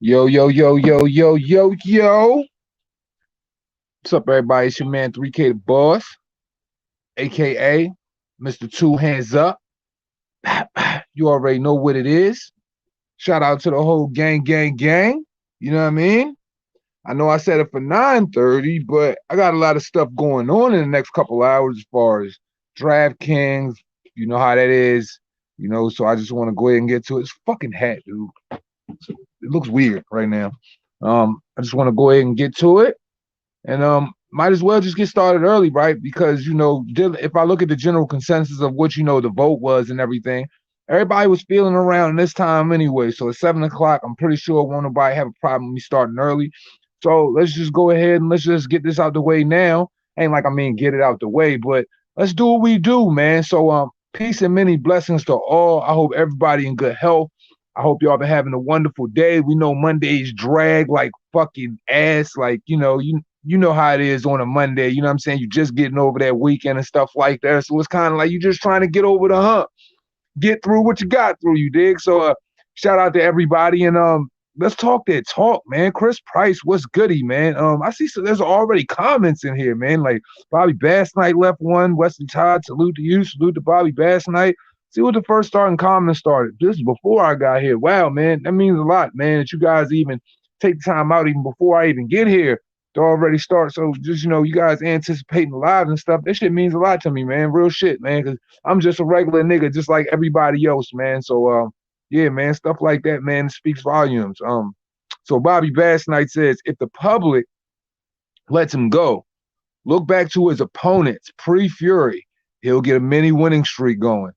Yo, yo, yo, yo, yo, yo, yo. What's up, everybody? It's your man 3K the Boss, aka Mr. Two Hands Up. You already know what it is. Shout out to the whole gang, gang, gang. You know what I mean? I know I said it for 9:30, but I got a lot of stuff going on in the next couple hours as far as DraftKings. You know how that is. So I just want to go ahead and get to it. It's fucking hat, dude. It looks weird right now. I just want to go ahead and get to it. And might as well just get started early, right? Because if I look at the general consensus of what the vote was and everything, everybody was feeling around this time anyway. So at 7 o'clock, I'm pretty sure won't nobody have a problem with me starting early. So let's just go ahead and let's just get this out the way now. Ain't like I mean get it out the way, but let's do what we do, man. So peace and many blessings to all. I hope everybody in good health. I hope y'all been having a wonderful day. We know Mondays drag like fucking ass. Like, you know how it is on a Monday. You know what I'm saying? You're just getting over that weekend and stuff like that. So it's kind of like you just trying to get over the hump, get through what you got through, you dig? So shout out to everybody. And let's talk that talk, man. Chris Price, what's goody, man? I see there's already comments in here, man. Like Bobby Bass Knight left one. Wesley Todd, salute to you. Salute to Bobby Bass Knight. See what the first starting comments started. This is before I got here. Wow, man. That means a lot, man, that you guys even take the time out even before I even get here to already start. So just, you guys anticipating live and stuff. That shit means a lot to me, man. Real shit, man. Because I'm just a regular nigga, just like everybody else, man. So, yeah, man, stuff like that, man, speaks volumes. So Bobby Bass Knight says, if the public lets him go, look back to his opponents pre-Fury, he'll get a mini winning streak going.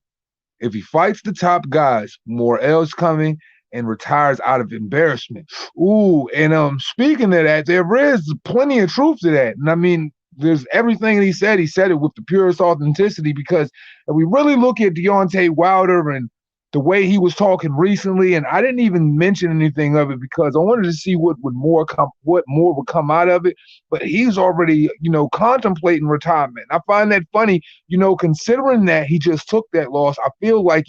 If he fights the top guys, more L's coming and retires out of embarrassment. Ooh, and speaking of that, there is plenty of truth to that. And I mean, there's everything he said it with the purest authenticity, because if we really look at Deontay Wilder and the way he was talking recently, and I didn't even mention anything of it because I wanted to see what more would come out of it. But he's already, contemplating retirement. I find that funny, considering that he just took that loss. I feel like,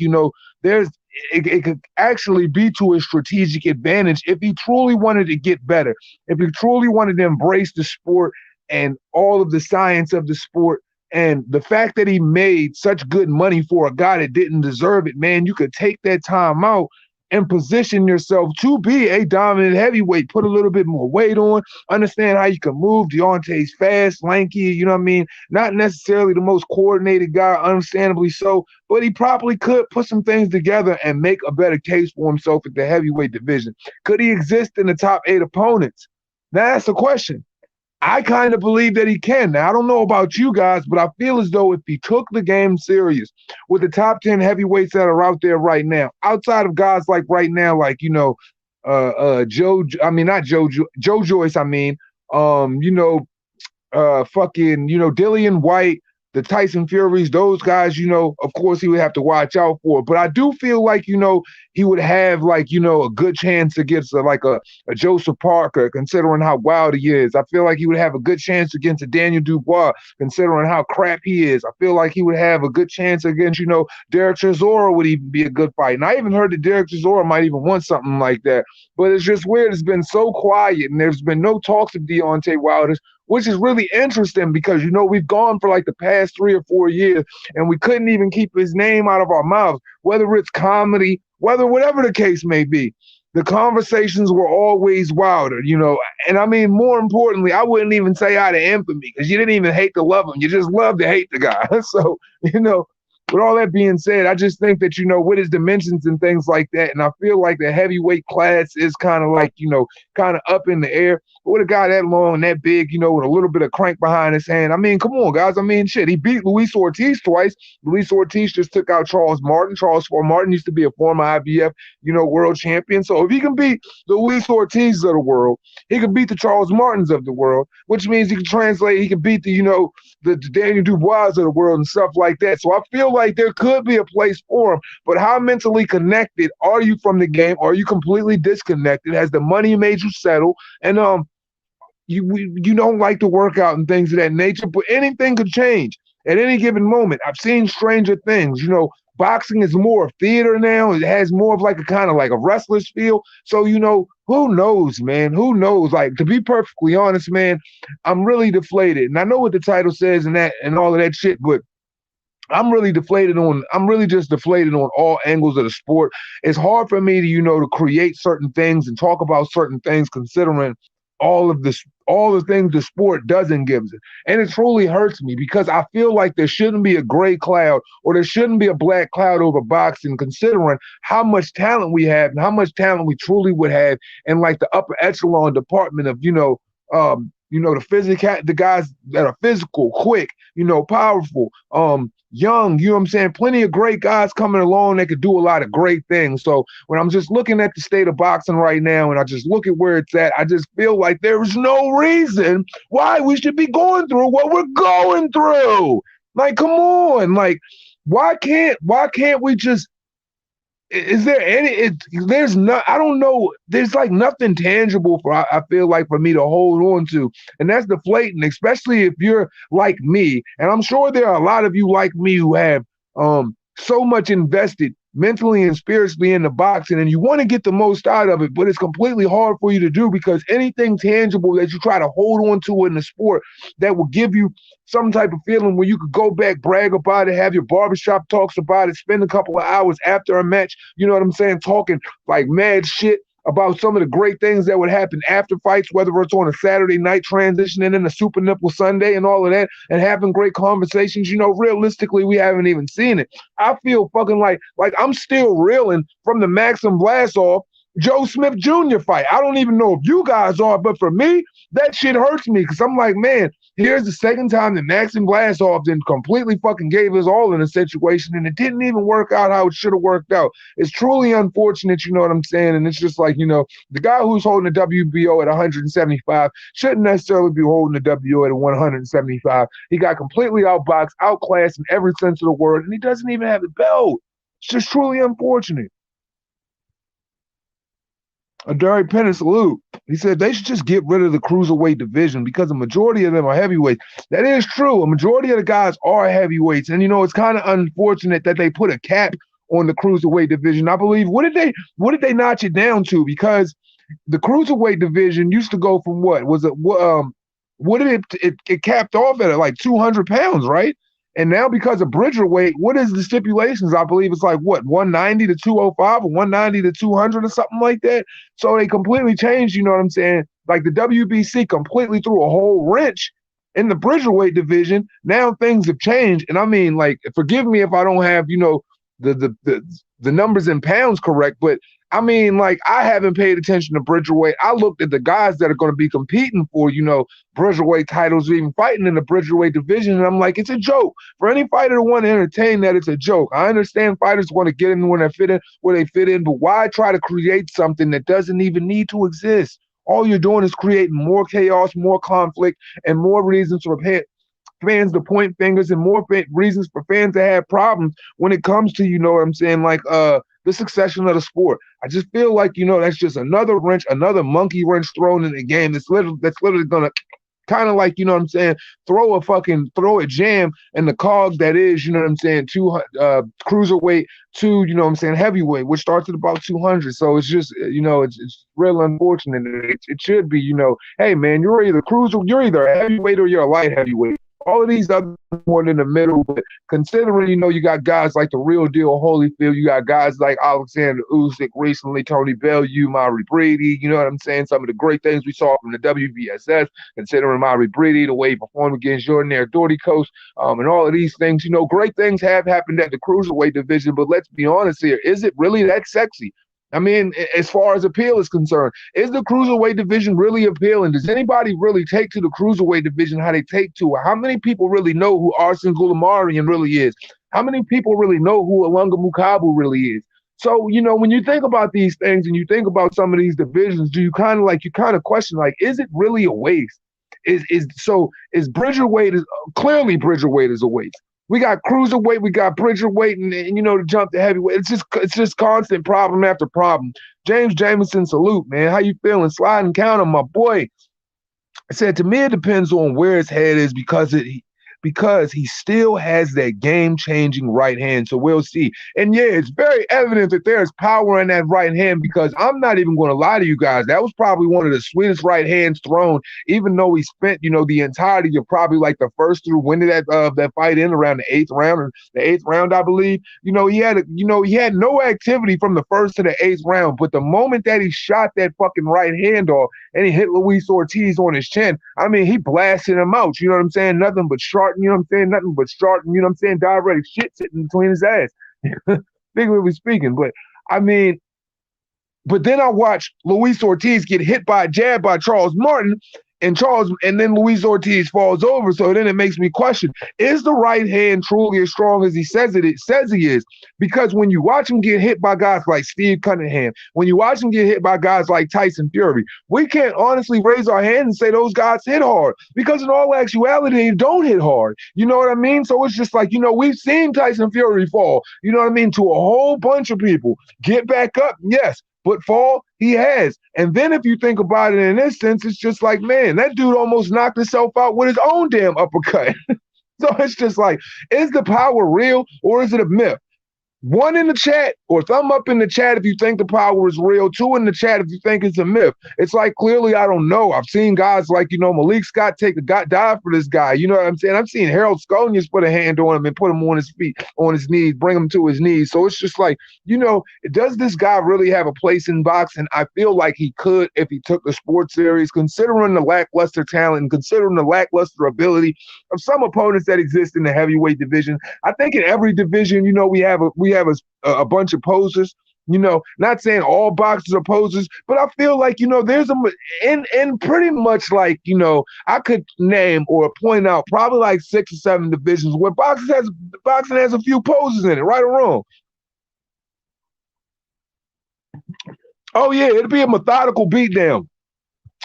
there's it could actually be to his strategic advantage if he truly wanted to get better, if he truly wanted to embrace the sport and all of the science of the sport. And the fact that he made such good money for a guy that didn't deserve it, man, you could take that time out and position yourself to be a dominant heavyweight, put a little bit more weight on, understand how you can move. Deontay's fast, lanky, you know what I mean? Not necessarily the most coordinated guy, understandably so, but he probably could put some things together and make a better case for himself at the heavyweight division. Could he exist in the top 8 opponents? Now that's the question. I kind of believe that he can. Now, I don't know about you guys, but I feel as though if he took the game serious with the top 10 heavyweights that are out there right now, outside of guys like right now, like, Joe Joyce, fucking, Dillian White, the Tyson Furies, those guys, of course he would have to watch out for. But I do feel like, he would have a good chance against a Joseph Parker, considering how wild he is. I feel like he would have a good chance against a Daniel Dubois, considering how crap he is. I feel like he would have a good chance against, Derek Chisora would even be a good fight. And I even heard that Derek Chisora might even want something like that. But it's just weird. It's been so quiet, and there's been no talks of Deontay Wilder, which is really interesting because, we've gone for like the past 3 or 4 years and we couldn't even keep his name out of our mouths, whether it's comedy, whatever the case may be. The conversations were always Wilder, and I mean, more importantly, I wouldn't even say out of infamy because you didn't even hate to love him. You just love to hate the guy. So, with all that being said, I just think that, with his dimensions and things like that, and I feel like the heavyweight class is kind of like, kind of up in the air. But with a guy that long and that big, with a little bit of crank behind his hand, I mean, come on, guys. I mean, shit, he beat Luis Ortiz twice. Luis Ortiz just took out Charles Martin. Charles Martin used to be a former IBF, world champion. So if he can beat the Luis Ortiz of the world, he can beat the Charles Martins of the world, which means he can beat the Daniel Dubois of the world and stuff like that. So I feel like there could be a place for him, but how mentally connected are you from the game? Are you completely disconnected? Has the money made you settle? And you don't like to work out and things of that nature, but anything could change at any given moment. I've seen stranger things. boxing is more of theater now. It has more of like a kind of like a wrestler's feel. So, who knows, man? Who knows? Like, to be perfectly honest, man, I'm really deflated. And I know what the title says and that and all of that shit, but I'm really just deflated on all angles of the sport. It's hard for me to, to create certain things and talk about certain things considering all the things the sport doesn't give us. And it truly hurts me because I feel like there shouldn't be a gray cloud or there shouldn't be a black cloud over boxing considering how much talent we have and how much talent we truly would have in like the upper echelon department of, the guys that are physical, quick, powerful, young, you know what I'm saying? Plenty of great guys coming along that could do a lot of great things. So when I'm just looking at the state of boxing right now and I just look at where it's at, I just feel like there is no reason why we should be going through what we're going through. Like, come on. Like, why can't we just is there any there's not I don't know, there's like nothing tangible for I feel like for me to hold on to, and that's deflating, especially if you're like me, and I'm sure there are a lot of you like me who have so much invested mentally and spiritually in the boxing and you want to get the most out of it, but it's completely hard for you to do because anything tangible that you try to hold on to in the sport that will give you some type of feeling where you could go back, brag about it, have your barbershop talks about it, spend a couple of hours after a match, you know what I'm saying, talking like mad shit about some of the great things that would happen after fights, whether it's on a Saturday night transitioning in a Super Nipple Sunday and all of that, and having great conversations. Realistically, we haven't even seen it. I feel fucking like I'm still reeling from the Maxim Blasov Joe Smith Jr. fight. I don't even know if you guys are, but for me, that shit hurts me because I'm like, man, here's the second time that Maxim Blasov then completely fucking gave his all in a situation and it didn't even work out how it should have worked out. It's truly unfortunate, you know what I'm saying? And it's just like, the guy who's holding the WBO at 175 shouldn't necessarily be holding the WBO at 175. He got completely outboxed, outclassed in every sense of the word, and he doesn't even have the belt. It's just truly unfortunate. Derek Penn salute. He said they should just get rid of the cruiserweight division because the majority of them are heavyweights. That is true. A majority of the guys are heavyweights. And it's kind of unfortunate that they put a cap on the cruiserweight division. I believe what did they notch it down to? Because the cruiserweight division used to go from what did it capped off at like 200 pounds, right? And now because of Bridgerweight, what is the stipulations? I believe it's like 190 to 205 or 190 to 200 or something like that. So they completely changed, you know what I'm saying? Like the WBC completely threw a whole wrench in the Bridgerweight division. Now things have changed. And I mean, like, forgive me if I don't have, the numbers in pounds correct, but I mean, like, I haven't paid attention to Bridgerweight. I looked at the guys that are going to be competing for, Bridgerweight titles or even fighting in the Bridgerweight division, and I'm like, it's a joke. For any fighter to want to entertain that, it's a joke. I understand fighters want to get in when they fit in, where they fit in, but why try to create something that doesn't even need to exist? All you're doing is creating more chaos, more conflict, and more reasons for fans to point fingers and more reasons for fans to have problems when it comes to, you know what I'm saying, like the succession of the sport. I just feel like, that's just another wrench, another monkey wrench thrown in the game that's literally going to kind of like, you know what I'm saying, throw a jam in the cog that is, you know what I'm saying, cruiserweight to, you know what I'm saying, heavyweight, which starts at about 200. So it's just, it's real unfortunate. It should be, hey man, you're either a heavyweight or you're a light heavyweight. All of these other one in the middle, but considering, you got guys like the real deal Holyfield, you got guys like Alexander Usyk recently, Tony Bellew, Mari Brady, you know what I'm saying? Some of the great things we saw from the WBSS, considering Mari Brady, the way he performed against Jordan Doherty Coast, and all of these things, great things have happened at the cruiserweight division, but let's be honest here, is it really that sexy? I mean, as far as appeal is concerned, is the cruiserweight division really appealing? Does anybody really take to the cruiserweight division how they take to it? How many people really know who Arsene Goulamarian really is? How many people really know who Ilunga Mukabu really is? So, when you think about these things and you think about some of these divisions, do you kind of question, like, is it really a waste? Is Bridgerweight clearly Bridgerweight is a waste. We got cruiserweight, we got Bridgerweight, and to jump to heavyweight. It's just constant problem after problem. James Jameson, salute, man. How you feeling? Sliding counter, my boy. I said, to me, it depends on where his head is because because he still has that game-changing right hand. So we'll see. And yeah, it's very evident that there's power in that right hand, because I'm not even going to lie to you guys. That was probably one of the sweetest right hands thrown, even though he spent, the entirety of probably like the first through when did that fight in around the eighth round, or the eighth round, I believe. He had no activity from the first to the eighth round, but the moment that he shot that fucking right hand off and he hit Luis Ortiz on his chin, I mean, he blasted him out. You know what I'm saying? Nothing but sharp, nothing but sharp, direct shit sitting between his ass. Figuratively speaking. But I mean, but then I watched Luis Ortiz get hit by a jab by Charles Martin, and then Luis Ortiz falls over. So then it makes me question, is the right hand truly as strong as he says he is? Because when you watch him get hit by guys like Steve Cunningham, when you watch him get hit by guys like Tyson Fury, we can't honestly raise our hand and say those guys hit hard, because in all actuality, they don't hit hard. You know what I mean? So it's just like, we've seen Tyson Fury fall, you know what I mean, to a whole bunch of people. Get back up, yes. But fall, he has. And then if you think about it in this sense, it's just like, man, that dude almost knocked himself out with his own damn uppercut. So it's just like, is the power real or is it a myth? One in the chat, or thumb up in the chat if you think the power is real. Two in the chat if you think it's a myth. It's like, clearly, I don't know. I've seen guys like, Malik Scott dive for this guy. You know what I'm saying? I've seen Harold Sconius put a hand on him and put him on his feet, on his knees, bring him to his knees. So it's just like, does this guy really have a place in boxing? I feel like he could if he took the sport serious, considering the lackluster talent and considering the lackluster ability of some opponents that exist in the heavyweight division. I think in every division, we have a bunch of posers. Not saying all boxers are posers, but I feel like, there's in pretty much like, I could name or point out probably like 6 or 7 divisions where boxing has a few posers in it, right or wrong. Oh yeah, it'd be a methodical beatdown.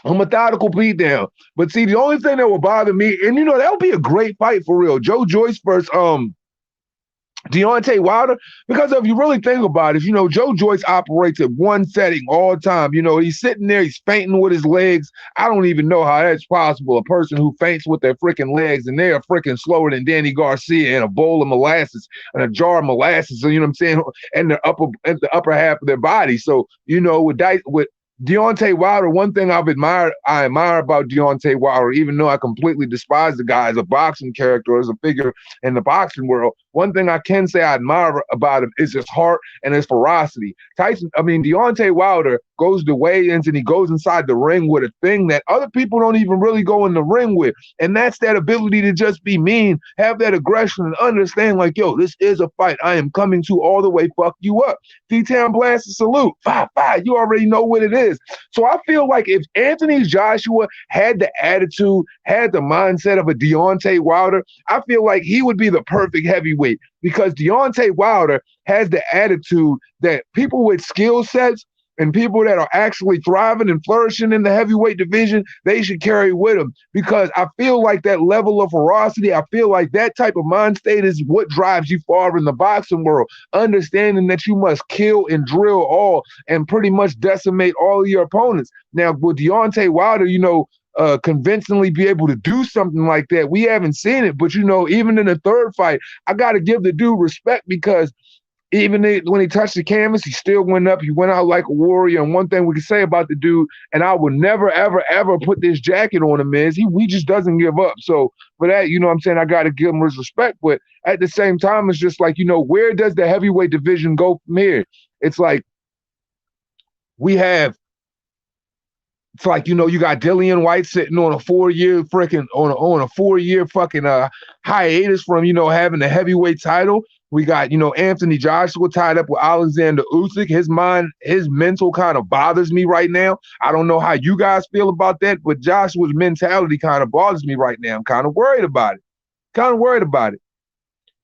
But see, the only thing that would bother me, and that would be a great fight for real, Joe Joyce versus Deontay Wilder, because if you really think about it, Joe Joyce operates at one setting all the time. He's sitting there, he's fainting with his legs. I don't even know how that's possible. A person who faints with their freaking legs, and they're freaking slower than Danny Garcia, and a bowl of molasses and a jar of molasses, you know what I'm saying, and the upper half of their body. So, with Deontay Wilder, one thing I admire about Deontay Wilder, even though I completely despise the guy as a boxing character, as a figure in the boxing world, one thing I can say I admire about him is his heart and his ferocity. Deontay Wilder goes to weigh-ins and he goes inside the ring with a thing that other people don't even really go in the ring with. And that's that ability to just be mean, have that aggression, and understand like, yo, this is a fight. I am coming to all the way fuck you up. T-Town blast a salute. Fah Fah, you already know what it is. So I feel like if Anthony Joshua had the attitude, had the mindset of a Deontay Wilder, I feel like he would be the perfect heavyweight, because Deontay Wilder has the attitude that people with skill sets and people that are actually thriving and flourishing in the heavyweight division, they should carry with them, because I feel like that level of ferocity, I feel like that type of mind state is what drives you far in the boxing world, understanding that you must kill and drill all and pretty much decimate all of your opponents. Now, with Deontay Wilder, convincingly be able to do something like that, we haven't seen it. But, even in the third fight, I got to give the dude respect, because even when he touched the canvas, he still went up. He went out like a warrior. And one thing we can say about the dude, and I would never, ever, ever put this jacket on him, is he just doesn't give up. So for that, what I'm saying, I got to give him his respect. But at the same time, it's just like, where does the heavyweight division go from here? It's like you got Dillian White sitting on a 4-year freaking on a 4-year fucking hiatus from having the heavyweight title. We got Anthony Joshua tied up with Alexander Usyk. His mental kind of bothers me right now. I don't know how you guys feel about that, but Joshua's mentality kind of bothers me right now. I'm kind of worried about it.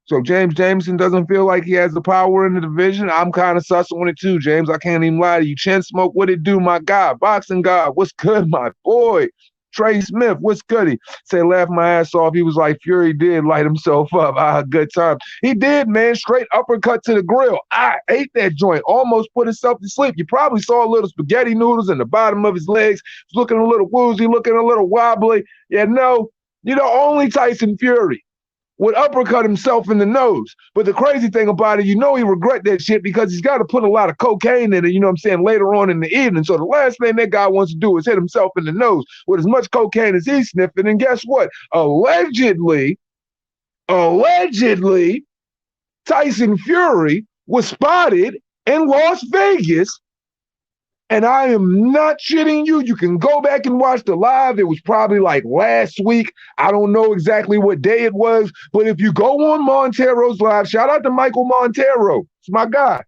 So James Jameson doesn't feel like he has the power in the division. I'm kind of sus on it too, James. I can't even lie to you. Chin Smoke, what it do, my guy? Boxing God, what's good, my boy? Trey Smith, what's goody? Say, laugh my ass off. He was like, Fury did light himself up. Good time. He did, man. Straight uppercut to the grill. I ate that joint. Almost put himself to sleep. You probably saw a little spaghetti noodles in the bottom of his legs. He's looking a little woozy, looking a little wobbly. Yeah, no, only Tyson Fury. would uppercut himself in the nose. But the crazy thing about it, he regret that shit because he's got to put a lot of cocaine in it, later on in the evening. So the last thing that guy wants to do is hit himself in the nose with as much cocaine as he's sniffing. And guess what? Allegedly, Tyson Fury was spotted in Las Vegas. And I am not shitting you. You can go back and watch the live. It was probably like last week. I don't know exactly what day it was. But if you go on Montero's live, shout out to Michael Montero. It's my guy.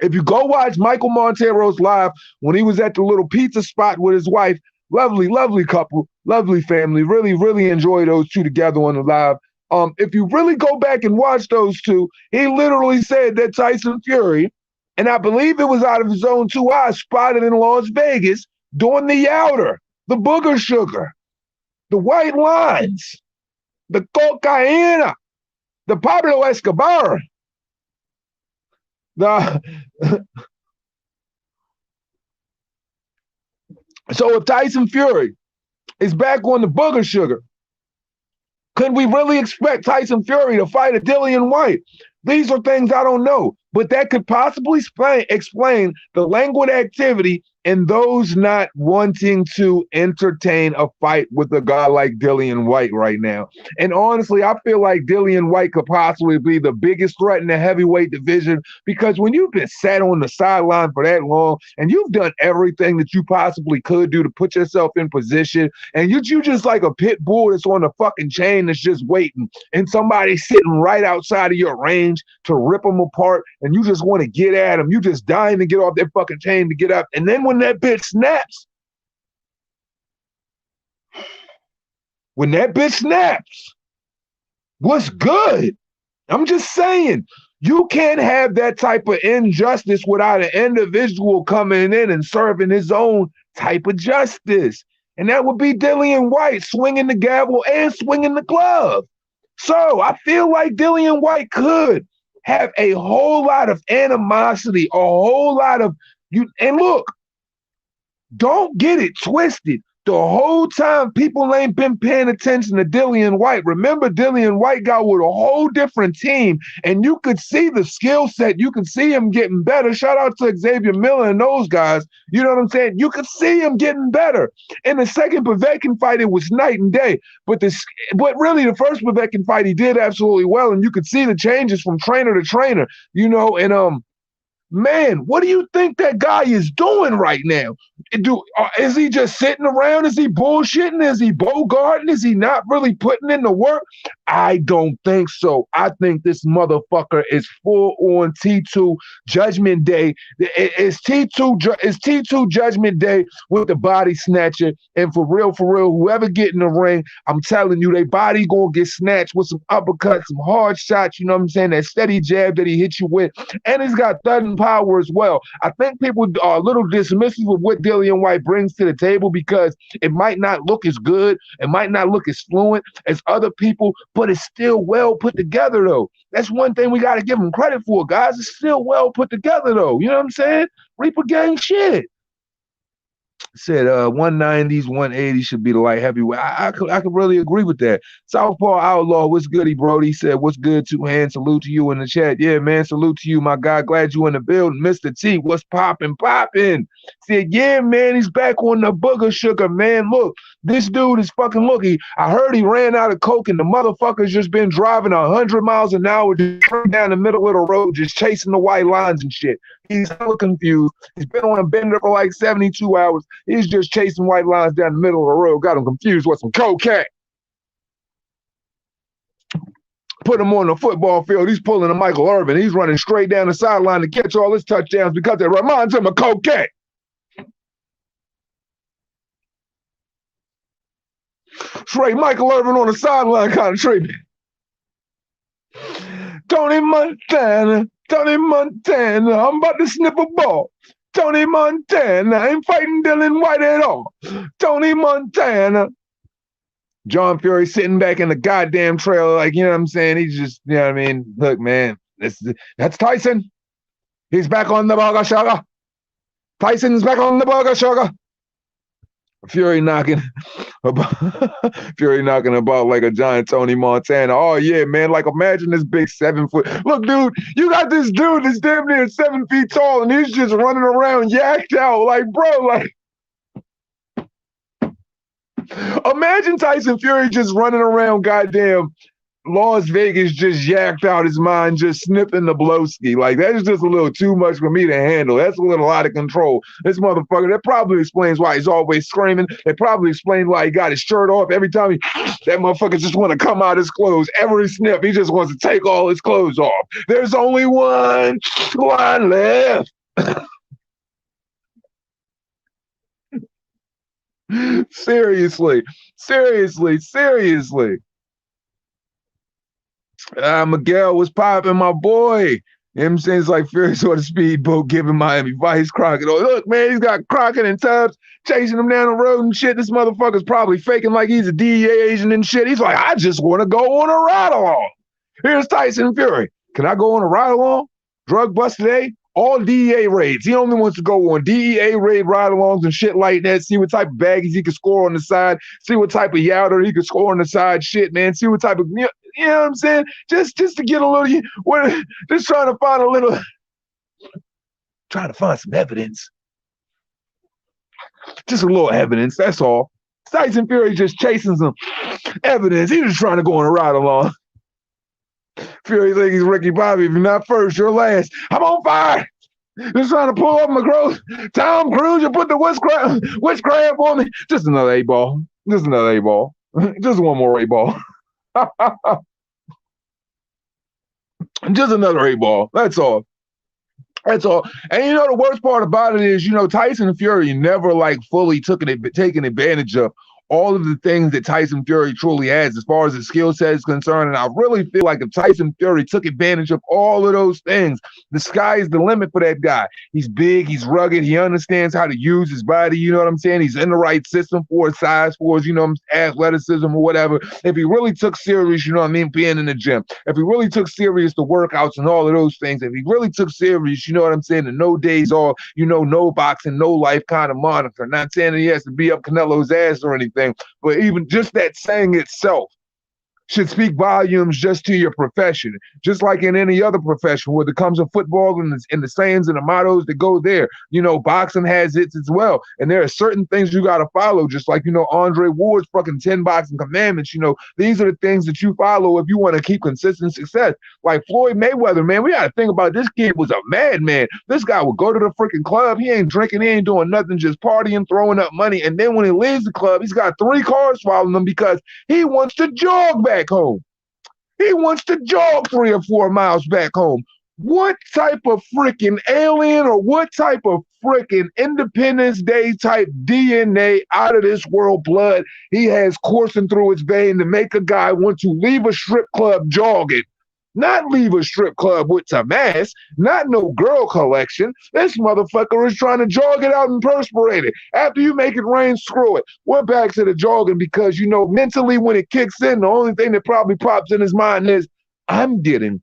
If you go watch Michael Montero's live when he was at the little pizza spot with his wife, lovely, lovely couple, lovely family. Really, really enjoy those two together on the live. If you really go back and watch those two, he literally said that Tyson Fury, and I believe it was out of his own two eyes, spotted in Las Vegas doing the outer, the booger sugar, the white lines, the cocaína, the Pablo Escobar, So if Tyson Fury is back on the booger sugar, could we really expect Tyson Fury to fight a Dillian White? These are things I don't know, but that could possibly explain the languid activity and those not wanting to entertain a fight with a guy like Dillian White right now. And honestly, I feel like Dillian White could possibly be the biggest threat in the heavyweight division, because when you've been sat on the sideline for that long and you've done everything that you possibly could do to put yourself in position, and you just like a pit bull that's on a fucking chain that's just waiting, and somebody's sitting right outside of your range to rip them apart, and you just want to get at them. You just dying to get off that fucking chain to get up. And then when that bitch snaps, what's good? I'm just saying, you can't have that type of injustice without an individual coming in and serving his own type of justice. And that would be Dillian White, swinging the gavel and swinging the glove. So I feel like Dillian White could have a whole lot of animosity, a whole lot of you. And look, don't get it twisted. The whole time people ain't been paying attention to Dillian White. Remember, Dillian White got with a whole different team, and you could see the skill set. You could see him getting better. Shout out to Xavier Miller and those guys. You know what I'm saying? You could see him getting better. In the second Povetkin fight, it was night and day. But really, the first Povetkin fight, he did absolutely well, and you could see the changes from trainer to trainer. Man, what do you think that guy is doing right now? Is he just sitting around? Is he bullshitting? Is he bogarting? Is he not really putting in the work? I don't think so. I think this motherfucker is full on T2 Judgment Day. It's T2 Judgment Day with the body snatcher. And for real, whoever get in the ring, I'm telling you, they body gonna get snatched with some uppercuts, some hard shots, you know what I'm saying? That steady jab that he hit you with. And he's got thudding power as well. I think people are a little dismissive of what Dillian White brings to the table because it might not look as good, it might not look as fluent as other people, but it's still well put together though. That's one thing we got to give him credit for, guys. It's still well put together though. You know what I'm saying? Reaper gang shit. Said 190s, 180 should be the light heavyweight. I could really agree with that. Southpaw Outlaw, what's goody, Brody? Said, what's good? 2 hands. Salute to you in the chat. Yeah, man, salute to you, my guy. Glad you in the building. Mr. T, what's popping? Said, yeah, man, he's back on the booger sugar, man. Look, this dude is fucking lucky. I heard he ran out of coke and the motherfucker's just been driving 100 miles an hour just down the middle of the road, just chasing the white lines and shit. He's hella confused. He's been on a bender for like 72 hours. He's just chasing white lines down the middle of the road. Got him confused with some cocaine. Put him on the football field. He's pulling a Michael Irvin. He's running straight down the sideline to catch all his touchdowns because it reminds him of cocaine. Straight Michael Irvin on the sideline kind of treatment. Tony Montana, I'm about to snip a ball. Tony Montana, I ain't fighting Dillian White at all. Tony Montana. John Fury sitting back in the goddamn trailer like, you know what I'm saying? He's just, you know what I mean? Look, man, that's Tyson. He's back on the burger sugar. Tyson's back on the burger sugar. Fury knocking about Fury knocking about like a giant Tony Montana. Oh yeah, man. Like imagine this big 7 foot. Look, dude, you got this dude that's damn near 7 feet tall, and he's just running around yacked out. Like, bro, like imagine Tyson Fury just running around goddamn Las Vegas just yacked out his mind, just sniffing the blowski. Like, that is just a little too much for me to handle. That's a little out of control. This motherfucker, that probably explains why he's always screaming. It probably explains why he got his shirt off every time that motherfucker just want to come out his clothes. Every sniff, he just wants to take all his clothes off. There's only one left. Seriously. Miguel was popping, my boy. Him saying it's like Fury's on a speedboat giving Miami Vice Crockett. Oh, look, man, he's got Crockett and Tubbs chasing him down the road and shit. This motherfucker's probably faking like he's a DEA agent and shit. He's like, I just want to go on a ride along. Here's Tyson Fury. Can I go on a ride along? Drug bust today? All DEA raids. He only wants to go on DEA raid ride-alongs and shit like that. See what type of baggies he can score on the side. See what type of yowder he can score on the side. Shit, man. See what type of, you know what I'm saying? Just to get a little, just trying to find a little, trying to find some evidence. Just a little evidence. That's all. Tyson Fury just chasing some evidence. He was trying to go on a ride-along. Fury thinks he's Ricky Bobby. If you're not first, you're last. I'm on fire. Just trying to pull up my growth. Tom Cruise, you put the witchcraft on me. Just another 8-ball. Just another 8-ball. Just one more 8-ball. Just another 8-ball. That's all. That's all. And you know, the worst part about it is, Tyson Fury never like fully taken advantage of all of the things that Tyson Fury truly has as far as his skill set is concerned. And I really feel like if Tyson Fury took advantage of all of those things, the sky is the limit for that guy. He's big, he's rugged, he understands how to use his body, you know what I'm saying? He's in the right system for his size, for his, athleticism or whatever. If he really took serious, being in the gym, if he really took serious the workouts and all of those things, if he really took serious, the no days off, no boxing, no life kind of moniker. Not saying that he has to be up Canelo's ass or anything, but even just that saying itself should speak volumes just to your profession. Just like in any other profession, where it comes to football and the sayings and the mottos that go there. Boxing has its as well. And there are certain things you got to follow, just like, Andre Ward's fucking 10 boxing commandments. These are the things that you follow if you want to keep consistent success. Like Floyd Mayweather, man, we got to think about this kid was a madman. This guy would go to the freaking club. He ain't drinking. He ain't doing nothing, just partying, throwing up money. And then when he leaves the club, he's got 3 cars following him because he wants to jog back home. He wants to jog 3 or 4 miles back home. What type of freaking alien or what type of freaking Independence Day type DNA out of this world blood he has coursing through his vein to make a guy want to leave a strip club jogging? Not leave a strip club with some ass, not no girl collection. This motherfucker is trying to jog it out and perspirate it. After you make it rain, screw it. We're back to the jogging because, mentally when it kicks in, the only thing that probably pops in his mind is, I'm getting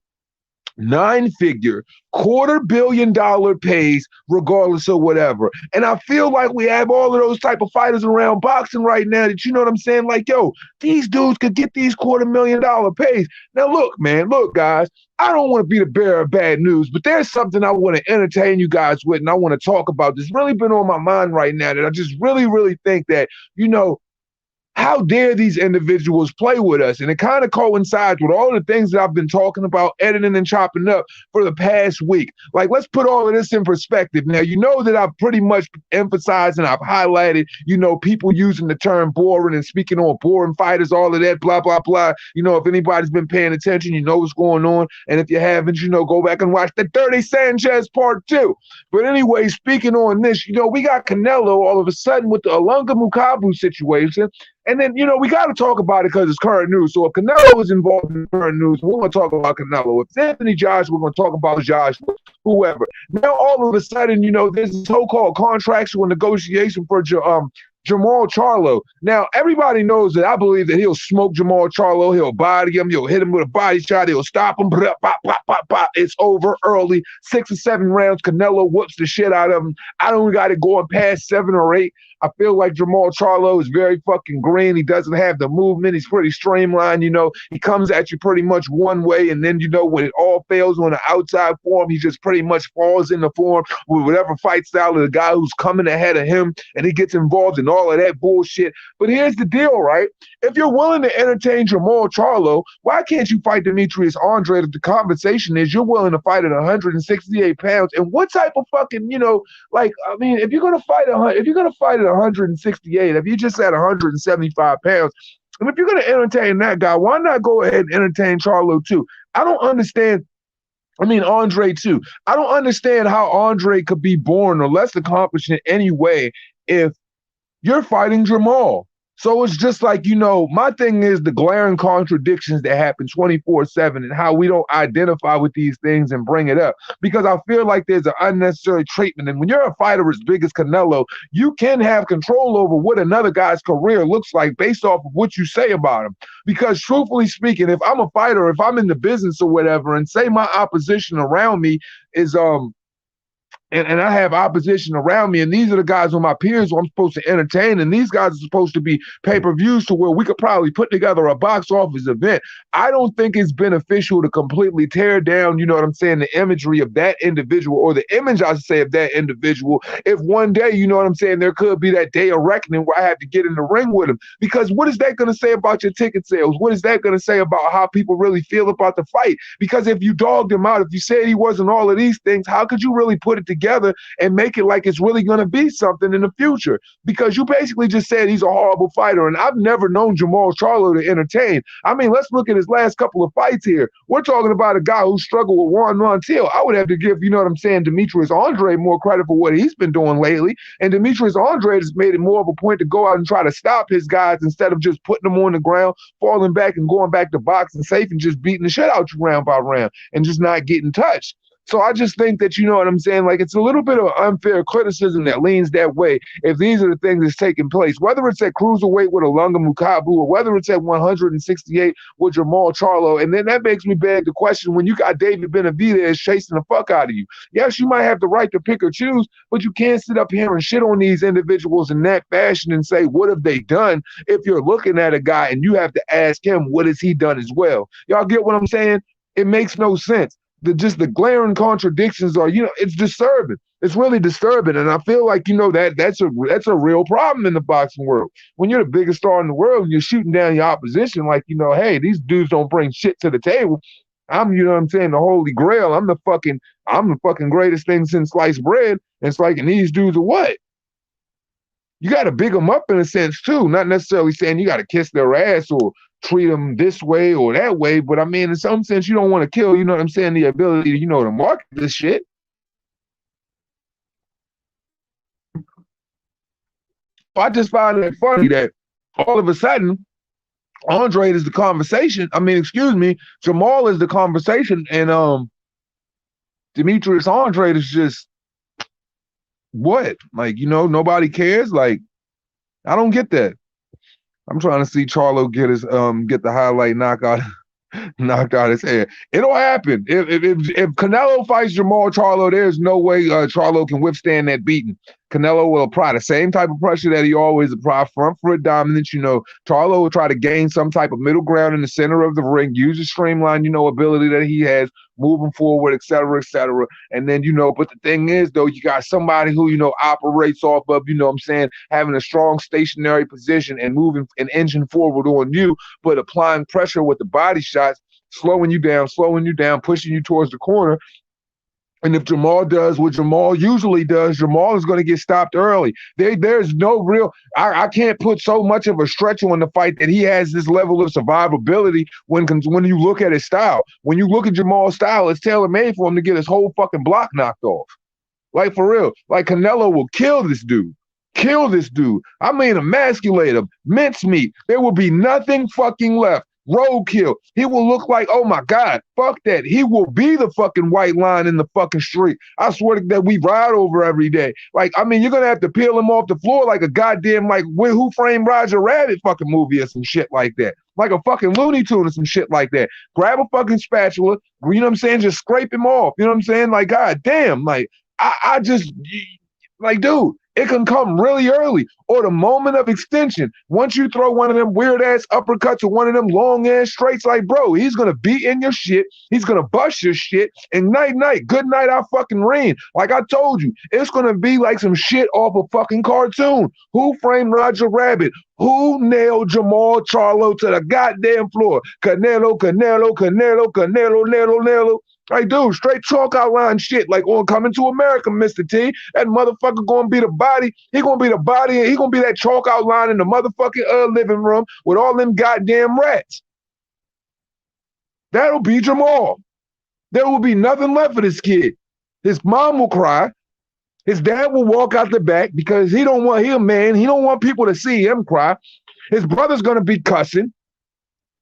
9-figure, $250 million pays regardless of whatever. And I feel like we have all of those type of fighters around boxing right now that, you know what I'm saying? Like, yo, these dudes could get these $250 million pays. Now, look, guys, I don't want to be the bearer of bad news, but there's something I want to entertain you guys with, and I want to talk about. That's really been on my mind right now that I just really, really think that, how dare these individuals play with us? And it kind of coincides with all the things that I've been talking about, editing and chopping up for the past week. Like, let's put all of this in perspective. Now, that I've pretty much emphasized and I've highlighted, people using the term boring and speaking on boring fighters, all of that, blah, blah, blah. If anybody's been paying attention, you know what's going on. And if you haven't, go back and watch the Dirty Sanchez Part 2. But anyway, speaking on this, we got Canelo all of a sudden with the Alunga Mukabu situation. And then, we got to talk about it because it's current news. So if Canelo is involved in current news, we're going to talk about Canelo. If it's Anthony Joshua, we're going to talk about Joshua, whoever. Now, all of a sudden, there's a so-called contractual negotiation for Jamal Charlo. Now, everybody knows that I believe that he'll smoke Jamal Charlo. He'll body him. He'll hit him with a body shot. He'll stop him. Pop, pop, pop, pop. It's over early. 6 or 7 rounds. Canelo whoops the shit out of him. I don't got it going past 7 or 8. I feel like Jermall Charlo is very fucking green. He doesn't have the movement. He's pretty streamlined. He comes at you pretty much one way, and then when it all fails on the outside form, he just pretty much falls in the form with whatever fight style of the guy who's coming ahead of him, and he gets involved in all of that bullshit. But here's the deal, right? If you're willing to entertain Jermall Charlo, why can't you fight Demetrius Andre if the conversation is you're willing to fight at 168 pounds? And what type of fucking, if you're gonna fight at 168, if you're just at 175 pounds, and if you're gonna entertain that guy, why not go ahead and entertain Charlo too? I don't understand. Andre too. I don't understand how Andre could be born or less accomplished in any way if you're fighting Jermall. So it's just like, my thing is the glaring contradictions that happen 24/7 and how we don't identify with these things and bring it up. Because I feel like there's an unnecessary treatment. And when you're a fighter as big as Canelo, you can have control over what another guy's career looks like based off of what you say about him. Because truthfully speaking, if I'm a fighter, if I'm in the business or whatever, and say my opposition around me is and I have opposition around me, and these are the guys who are my peers who I'm supposed to entertain, and these guys are supposed to be pay-per-views to where we could probably put together a box office event. I don't think it's beneficial to completely tear down, the imagery of that individual, or the image, I should say, of that individual, if one day, there could be that day of reckoning where I have to get in the ring with him. Because what is that going to say about your ticket sales? What is that going to say about how people really feel about the fight? Because if you dogged him out, if you said he wasn't all of these things, how could you really put it together and make it like it's really going to be something in the future? Because you basically just said he's a horrible fighter, and I've never known Jermall Charlo to entertain. Let's look at his last couple of fights here. We're talking about a guy who struggled with Juan Montiel. I would have to give, Demetrius Andre more credit for what he's been doing lately, and Demetrius Andre has made it more of a point to go out and try to stop his guys instead of just putting them on the ground, falling back and going back to boxing safe and just beating the shit out you round by round and just not getting touched. So I just think that, it's a little bit of unfair criticism that leans that way if these are the things that's taking place, whether it's at cruiserweight with Ilunga Mukabu or whether it's at 168 with Jermall Charlo. And then that makes me beg the question, when you got David Benavidez chasing the fuck out of you. Yes, you might have the right to pick or choose, but you can't sit up here and shit on these individuals in that fashion and say, what have they done? If you're looking at a guy and you have to ask him, what has he done as well? Y'all get what I'm saying? It makes no sense. The glaring contradictions are, it's disturbing. It's really disturbing. And I feel like, that's a real problem in the boxing world. When you're the biggest star in the world and you're shooting down your opposition, like, hey, these dudes don't bring shit to the table. I'm, the holy grail. I'm the fucking greatest thing since sliced bread. And it's like, and these dudes are what? You got to big them up in a sense too. Not necessarily saying you got to kiss their ass or treat them this way or that way, but in some sense, you don't want to kill, the ability to, to market this shit. I just find it funny that all of a sudden, Andre is the conversation. Jermall is the conversation, and Demetrius Andre is just what? Nobody cares. I don't get that. I'm trying to see Charlo get the highlight knockout his head. It'll happen. If Canelo fights Jermall Charlo, there's no way Charlo can withstand that beating. Canelo will apply the same type of pressure that he always applies, front foot dominance. Charlo will try to gain some type of middle ground in the center of the ring, use the streamline, ability that he has, moving forward, et cetera, et cetera. And then, but the thing is, though, you got somebody who, operates off of, having a strong stationary position and moving an engine forward on you, but applying pressure with the body shots, slowing you down, pushing you towards the corner. And if Jermall does what Jermall usually does, Jermall is going to get stopped early. There's no real – I can't put so much of a stretch on the fight that he has this level of survivability when you look at his style. When you look at Jermall's style, it's tailor-made for him to get his whole fucking block knocked off. Like, for real. Like, Canelo will kill this dude. Emasculate him. Mincemeat. There will be nothing fucking left. Roadkill. He will look like, oh my God, fuck that. He will be the fucking white line in the fucking street. I swear to that we ride over every day. You're going to have to peel him off the floor like a goddamn, Who Framed Roger Rabbit fucking movie or some shit like that. Like a fucking Looney Tune or some shit like that. Grab a fucking spatula, just scrape him off. God damn. Dude, It can come really early or the moment of extension. Once you throw one of them weird ass uppercuts or one of them long ass straights, like, bro, he's gonna beat in your shit. He's gonna bust your shit. And night, night, good night, I fucking rain. Like I told you, it's gonna be like some shit off a fucking cartoon. Who framed Roger Rabbit? Who nailed Jamal Charlo to the goddamn floor? Canelo, Canelo, Canelo, Canelo, Canelo, Canelo. Like, dude, straight chalk outline shit. Like on Coming to America, Mr. T. That motherfucker gonna be the body. He gonna be the body, and he gonna be that chalk outline in the motherfucking living room with all them goddamn rats. That'll be Jamal. There will be nothing left for this kid. His mom will cry. His dad will walk out the back because he don't want him, man. He don't want people to see him cry. His brother's gonna be cussing.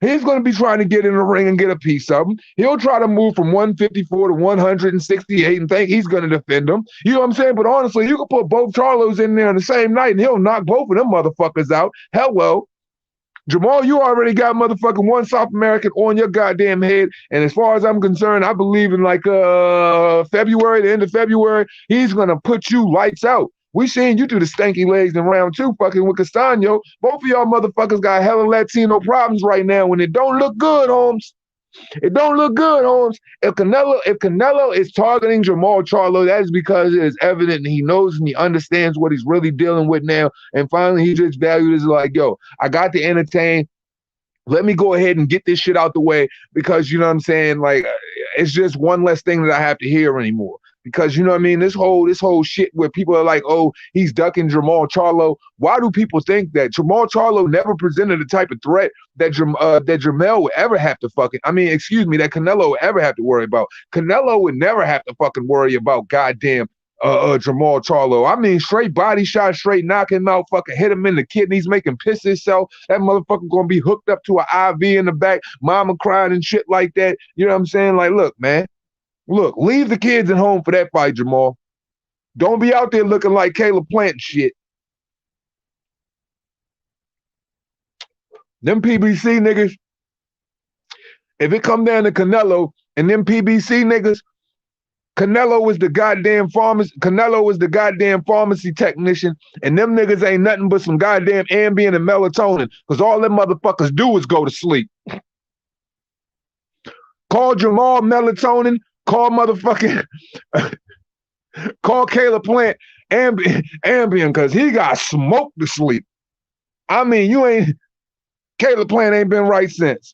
He's going to be trying to get in the ring and get a piece of him. He'll try to move from 154 to 168 and think he's going to defend him. You know what I'm saying? But honestly, you can put both Charlos in there on the same night and he'll knock both of them motherfuckers out. Hello. Jamal, you already got motherfucking one South American on your goddamn head. And as far as I'm concerned, I believe in like February, the end of February, he's going to put you lights out. We seen you do the stanky legs in round 2 fucking with Castano. Both of y'all motherfuckers got hella Latino problems right now and it don't look good, Holmes. It don't look good, Holmes. If Canelo is targeting Jamal Charlo, that is because it is evident and he knows and he understands what he's really dealing with now. And finally, he just valued as like, yo, I got to entertain. Let me go ahead and get this shit out the way because, you know what I'm saying? Like, it's just one less thing that I have to hear anymore. Because, you know what I mean, this whole shit where people are like, oh, he's ducking Jamal Charlo. Why do people think that Jamal Charlo never presented the type of threat that Jamel would ever have to that Canelo would ever have to worry about? Canelo would never have to fucking worry about goddamn Jamal Charlo. I mean, straight body shot, straight knock him out, fucking hit him in the kidneys, make him piss himself. That motherfucker gonna be hooked up to an IV in the back, mama crying and shit like that. You know what I'm saying? Like, look, man. Look, leave the kids at home for that fight, Jamal. Don't be out there looking like Caleb Plant shit. Them PBC niggas, if it come down to Canelo and them PBC niggas, Canelo is the goddamn pharmacy technician, and them niggas ain't nothing but some goddamn Ambien and melatonin, because all them motherfuckers do is go to sleep. Call Jamal melatonin. Call motherfucking, call Caleb Plant Ambien because he got smoked to sleep. I mean, Caleb Plant ain't been right since.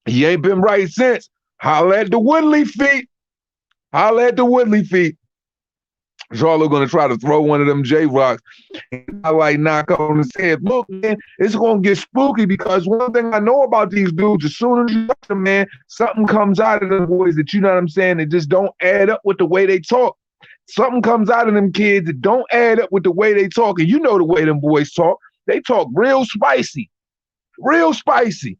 He ain't been right since. Holla at the Woodley feet. Holla at the Woodley feet. Charlo gonna try to throw one of them J-Rocks and I like knock on his head. Look, man, it's gonna get spooky because one thing I know about these dudes, as soon as you touch them, man, something comes out of them boys that, you know what I'm saying, that just don't add up with the way they talk. Something comes out of them kids that don't add up with the way they talk. And you know the way them boys talk. They talk real spicy. Real spicy.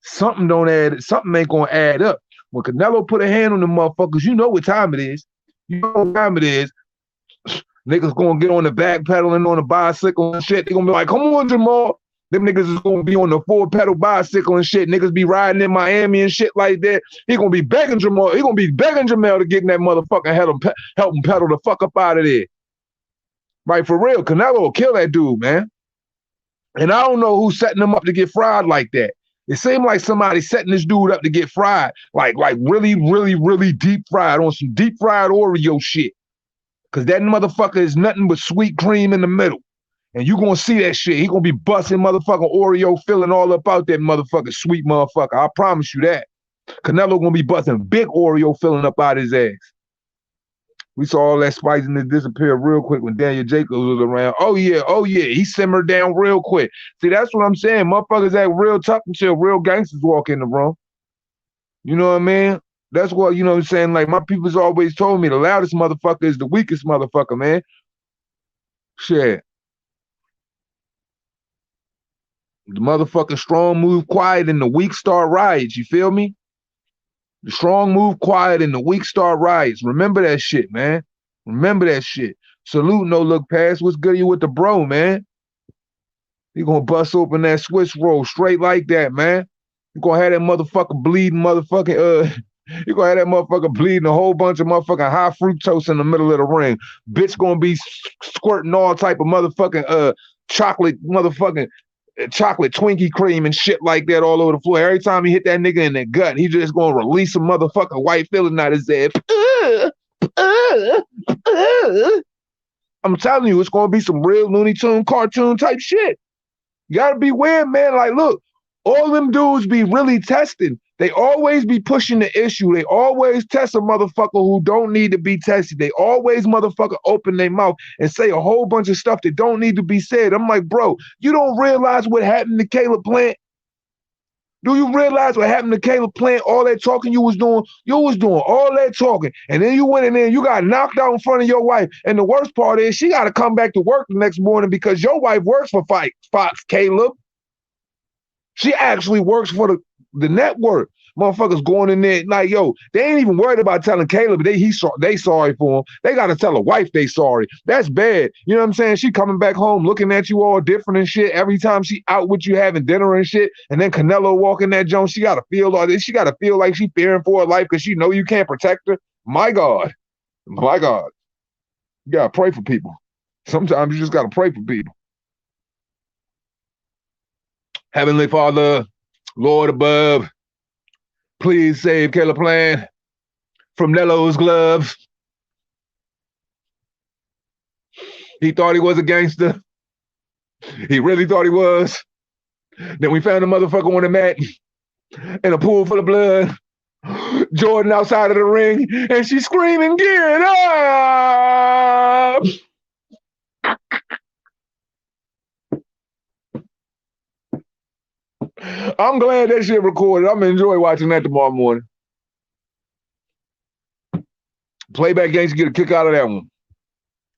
Something ain't gonna add up. When Canelo put a hand on them motherfuckers, you know what time it is. You know what time it is. Niggas gonna get on the back pedaling on the bicycle and shit. They gonna be like, come on, Jamal. Them niggas is gonna be on the 4-pedal bicycle and shit. Niggas be riding in Miami and shit like that. He gonna be begging Jamal. He gonna be begging Jamal to get in that motherfucker, help him pedal the fuck up out of there. Right, for real. Canelo will kill that dude, man. And I don't know who's setting him up to get fried like that. It seemed like somebody setting this dude up to get fried. Like really, really, really deep fried on some deep fried Oreo shit. Because that motherfucker is nothing but sweet cream in the middle. And you going to see that shit. He going to be busting motherfucking Oreo filling all up out that motherfucking sweet motherfucker. I promise you that. Canelo going to be busting big Oreo filling up out his ass. We saw all that spiciness disappear real quick when Daniel Jacobs was around. Oh, yeah. He simmered down real quick. See, that's what I'm saying. Motherfuckers act real tough until real gangsters walk in the room. You know what I mean? That's what, you know what I'm saying? Like, my people's always told me the loudest motherfucker is the weakest motherfucker, man. Shit. The motherfucking strong move quiet and the weak start riots. You feel me? The strong move quiet and the weak start riots. Remember that shit, man. Remember that shit. Salute, no look past. What's good you with the bro, man? You gonna bust open that Swiss roll straight like that, man. You gonna have that motherfucker bleeding motherfucking You gonna have that motherfucker bleeding a whole bunch of motherfucking high fructose in the middle of the ring. Bitch gonna be squirting all type of motherfucking chocolate motherfucking chocolate Twinkie cream and shit like that all over the floor. Every time he hit that nigga in the gut, he just gonna release a motherfucking white feeling out his head. I'm telling you, it's gonna be some real Looney Tune cartoon type shit. You gotta be weird, man. Like, look, all them dudes be really testing. They always be pushing the issue. They always test a motherfucker who don't need to be tested. They always motherfucker open their mouth and say a whole bunch of stuff that don't need to be said. I'm like, bro, you don't realize what happened to Caleb Plant? Do you realize what happened to Caleb Plant? All that talking you was doing all that talking. And then you went in there and you got knocked out in front of your wife. And the worst part is she got to come back to work the next morning because your wife works for Fox, Caleb. She actually works for the network. Motherfuckers going in there like, yo, they ain't even worried about telling Caleb they sorry for him. They got to tell a wife they sorry. That's bad. You know what I'm saying? She coming back home looking at you all different and shit. Every time she out with you having dinner and shit, and then Canelo walking that joint, she got to feel all this. She got to feel like she fearing for her life because she know you can't protect her. My God. My God. You got to pray for people. Sometimes you just got to pray for people. Heavenly Father, Lord above, please save Caleb Plant from Nello's gloves. He thought he was a gangster. He really thought he was. Then we found the motherfucker on the mat in a pool full of blood. Jordan outside of the ring, and she's screaming, "Get up!" I'm glad that shit recorded. I'm gonna enjoy watching that tomorrow morning. Playback Gangster get a kick out of that one.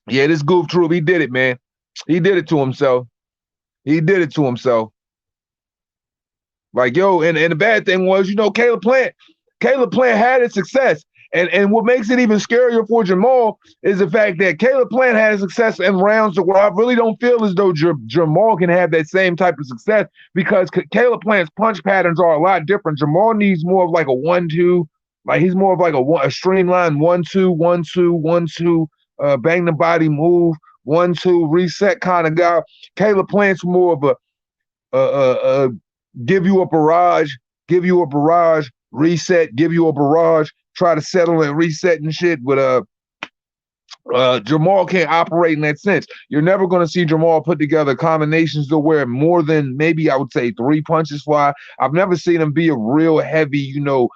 Yeah, this goof troop, he did it, man. He did it to himself. He did it to himself. Like, yo, and the bad thing was, you know, Caleb Plant had its success. And what makes it even scarier for Jamal is the fact that Caleb Plant had success in rounds where I really don't feel as though Jamal can have that same type of success because Caleb Plant's punch patterns are a lot different. Jamal needs more of like a 1-2, like he's more of like a streamlined 1-2, 1-2, 1-2, bang the body move, 1-2 reset kind of guy. Caleb Plant's more of a give you a barrage, reset, give you a barrage, try to settle and reset and shit. But Jamal can't operate in that sense. You're never going to see Jamal put together combinations to where more than maybe I would say 3 punches fly. I've never seen him be a real heavy, you know,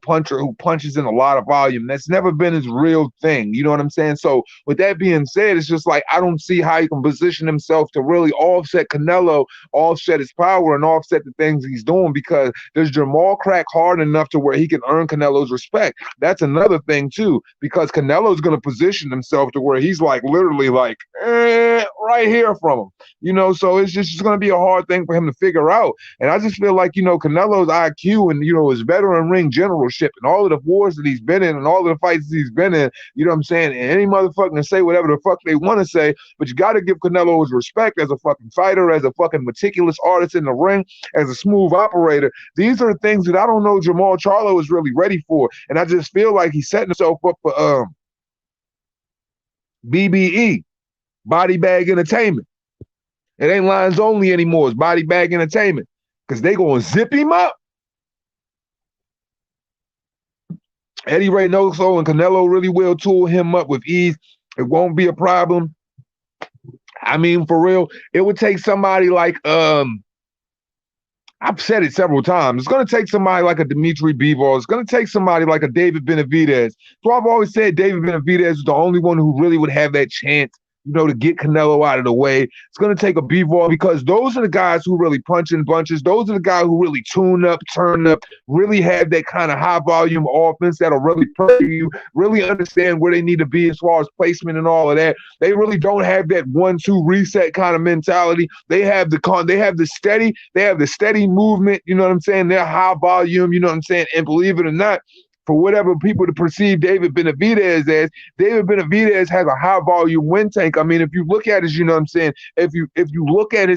puncher who punches in a lot of volume. That's never been his real thing. You know what I'm saying? So with that being said, it's just like I don't see how he can position himself to really offset Canelo, offset his power, and offset the things he's doing because does Jamal crack hard enough to where he can earn Canelo's respect? That's another thing too, because Canelo's going to position himself to where he's like literally like right here from him. You know, so it's just going to be a hard thing for him to figure out. And I just feel like, you know, Canelo's IQ and, you know, his veteran ring generalship and all of the wars that he's been in and all of the fights he's been in, you know what I'm saying? And any motherfucker can say whatever the fuck they want to say, but you got to give Canelo his respect as a fucking fighter, as a fucking meticulous artist in the ring, as a smooth operator. These are things that I don't know Jamal Charlo is really ready for. And I just feel like he's setting himself up for BBE, Body Bag Entertainment. It ain't Lines Only anymore. It's Body Bag Entertainment because they going to zip him up. Eddie Reynoso and Canelo really will tool him up with ease. It won't be a problem. I mean, for real, it would take somebody like, I've said it several times. It's going to take somebody like a Dimitri Bivol. It's going to take somebody like a David Benavidez. So I've always said David Benavidez is the only one who really would have that chance, you know, to get Canelo out of the way. It's going to take a Bivol because those are the guys who really punch in bunches. Those are the guys who really tune up, turn up, really have that kind of high volume offense that'll really pressure you, really understand where they need to be as far as placement and all of that. They really don't have that 1-2 reset kind of mentality. They have the steady movement, you know what I'm saying? They're high volume, you know what I'm saying? And believe it or not, for whatever people to perceive David Benavidez as. David Benavidez has a high volume win tank. I mean, if you look at it, you know what I'm saying? If you look at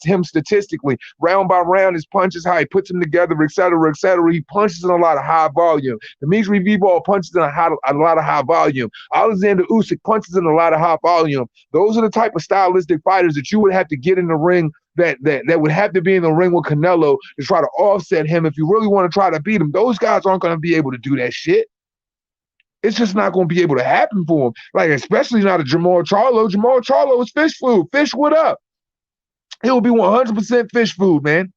him statistically, round by round, his punches, how he puts them together, et cetera, he punches in a lot of high volume. Dimitri Bivol punches in a lot of high volume. Alexander Usyk punches in a lot of high volume. Those are the type of stylistic fighters that you would have to get in the ring, that would have to be in the ring with Canelo to try to offset him if you really want to try to beat him. Those guys aren't going to be able to do that shit. It's just not going to be able to happen for him. Like, especially not a Jermall Charlo. Jermall Charlo is fish food. Fish what up? He'll be 100% fish food, man.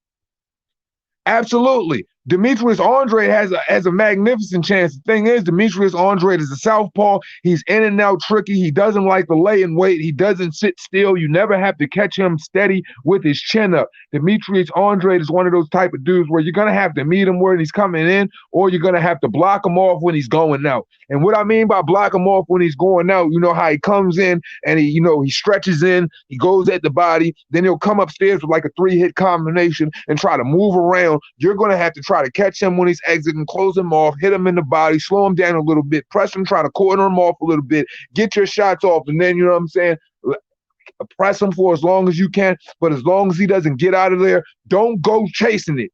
Absolutely. Demetrius Andrade has a magnificent chance. The thing is, Demetrius Andrade is a southpaw. He's in and out tricky. He doesn't like to lay in weight. He doesn't sit still. You never have to catch him steady with his chin up. Demetrius Andrade is one of those type of dudes where you're going to have to meet him where he's coming in, or you're going to have to block him off when he's going out. And what I mean by block him off when he's going out, you know how he comes in and he stretches in, he goes at the body, then he'll come upstairs with like a 3-hit combination and try to move around. You're going to have to try to catch him when he's exiting, close him off, hit him in the body, slow him down a little bit, press him, try to corner him off a little bit, get your shots off, and then, you know what I'm saying, press him for as long as you can. But as long as he doesn't get out of there, don't go chasing it.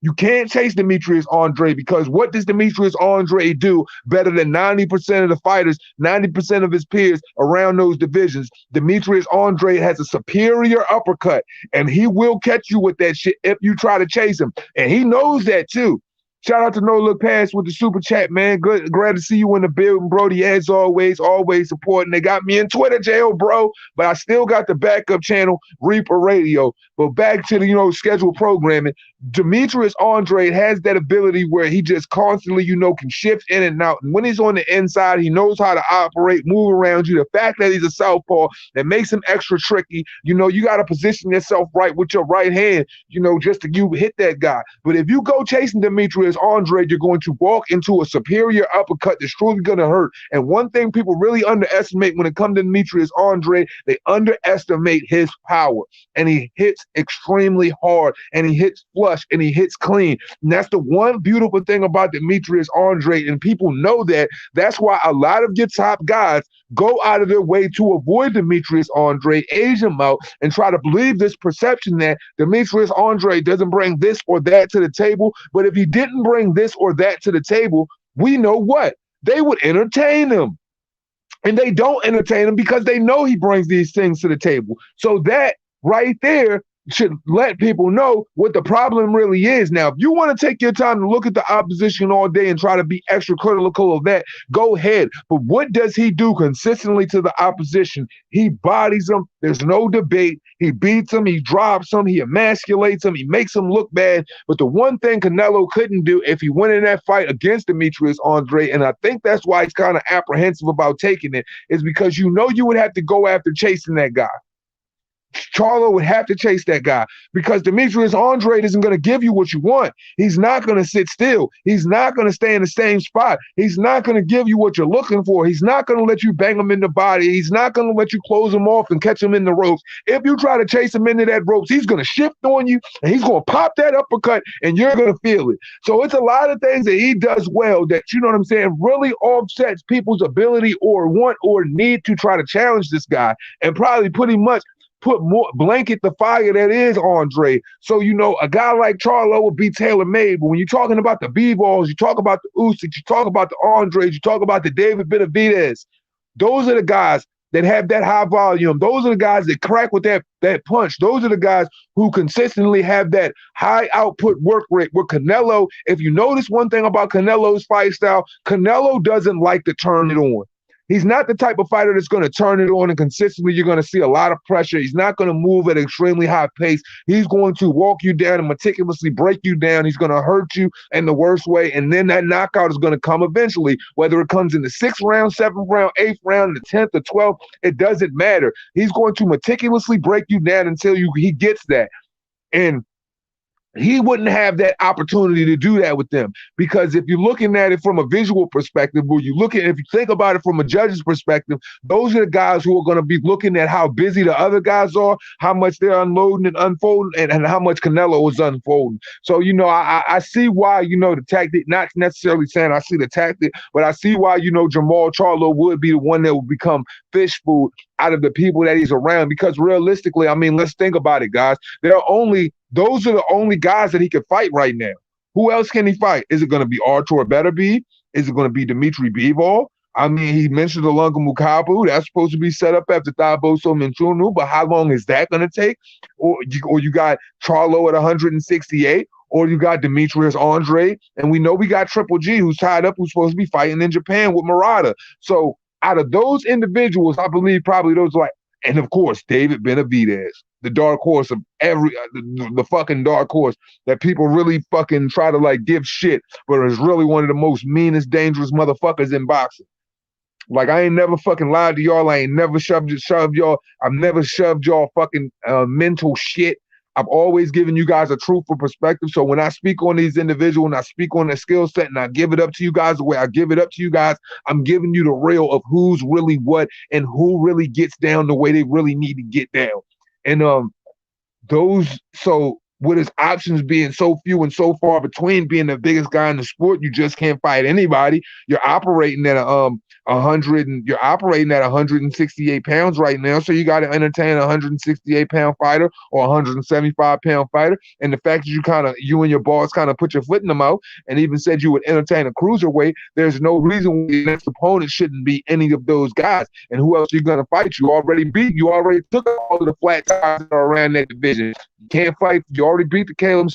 You can't chase Demetrius Andrade, because what does Demetrius Andrade do better than 90% of the fighters, 90% of his peers around those divisions? Demetrius Andrade has a superior uppercut, and he will catch you with that shit if you try to chase him. And he knows that too. Shout out to No Look Pass with the super chat, man. Good, glad to see you in the building, Brody. As always supporting. They got me in Twitter jail, bro, but I still got the backup channel, Reaper Radio. But back to the, scheduled programming. Demetrius Andrade has that ability where he just constantly, can shift in and out. And when he's on the inside, he knows how to operate, move around you. The fact that he's a southpaw, that makes him extra tricky. You got to position yourself right with your right hand, just to hit that guy. But if you go chasing Demetrius Andrade, you're going to walk into a superior uppercut that's truly going to hurt. And one thing people really underestimate when it comes to Demetrius Andrade, they underestimate his power. And he hits extremely hard, and he hits flush, and he hits clean. And that's the one beautiful thing about Demetrius Andrade, and people know that. That's why a lot of your top guys go out of their way to avoid Demetrius Andrade, age him out, and try to believe this perception that Demetrius Andrade doesn't bring this or that to the table. But if he didn't bring this or that to the table, we know what? They would entertain him. And they don't entertain him because they know he brings these things to the table. So that right there should let people know what the problem really is. Now, if you want to take your time to look at the opposition all day and try to be extra critical of that, go ahead. But what does he do consistently to the opposition? He bodies them. There's no debate. He beats them. He drops them. He emasculates them. He makes them look bad. But the one thing Canelo couldn't do if he went in that fight against Demetrius Andrade, and I think that's why he's kind of apprehensive about taking it, is because you would have to go after chasing that guy. Charlo would have to chase that guy, because Demetrius Andrade isn't going to give you what you want. He's not going to sit still. He's not going to stay in the same spot. He's not going to give you what you're looking for. He's not going to let you bang him in the body. He's not going to let you close him off and catch him in the ropes. If you try to chase him into that ropes, he's going to shift on you, and he's going to pop that uppercut, and you're going to feel it. So it's a lot of things that he does well that, really offsets people's ability or want or need to try to challenge this guy, and probably pretty much put more blanket the fire that is Andre. So, a guy like Charlo would be tailor-made. But when you're talking about the B-balls, you talk about the Usyk, you talk about the Andres, you talk about the David Benavidez, those are the guys that have that high volume. Those are the guys that crack with that punch. Those are the guys who consistently have that high output work rate. With Canelo, if you notice one thing about Canelo's fight style, Canelo doesn't like to turn it on. He's not the type of fighter that's going to turn it on and consistently you're going to see a lot of pressure. He's not going to move at an extremely high pace. He's going to walk you down and meticulously break you down. He's going to hurt you in the worst way. And then that knockout is going to come eventually, whether it comes in the 6th round, 7th round, 8th round, the 10th, or 12th, it doesn't matter. He's going to meticulously break you down until he gets that. And he wouldn't have that opportunity to do that with them. Because if you're looking at it from a visual perspective, or if you think about it from a judge's perspective, those are the guys who are going to be looking at how busy the other guys are, how much they're unloading and unfolding, and how much Canelo is unfolding. So, I see why, the tactic, not necessarily saying I see the tactic, but I see why, Jamal Charlo would be the one that would become fish food out of the people that he's around. Because realistically, I mean, let's think about it, guys. Those are the only guys that he can fight right now. Who else can he fight? Is it going to be Artur Beterbiev? Is it going to be Dimitri Bivol? I mean, he mentioned the Lunga Mukabu. That's supposed to be set up after Thaboso Minchunu, but how long is that going to take? Or you got Charlo at 168, or you got Demetrius Andre, and we know we got Triple G, who's tied up, who's supposed to be fighting in Japan with Murata. So out of those individuals, I believe probably those and of course, David Benavidez, the dark horse of the fucking dark horse that people really fucking try to give shit, but is really one of the most meanest, dangerous motherfuckers in boxing. Like, I ain't never fucking lied to y'all. I ain't never shoved y'all. I've never shoved y'all fucking mental shit. I've always given you guys a truthful perspective. So when I speak on these individuals and I speak on their skill set and I give it up to you guys the way I give it up to you guys, I'm giving you the real of who's really what and who really gets down the way they really need to get down. And so with his options being so few and so far between, being the biggest guy in the sport, you just can't fight anybody. You're operating at 168 pounds right now, so you got to entertain a 168 pound fighter or a 175 pound fighter. And the fact that you and your boss kind of put your foot in the mouth and even said you would entertain a cruiserweight, there's no reason why the next opponent shouldn't be any of those guys. And who else are you going to fight? You already took all of the flat tires that are around that division. You can't fight. You already beat the Callum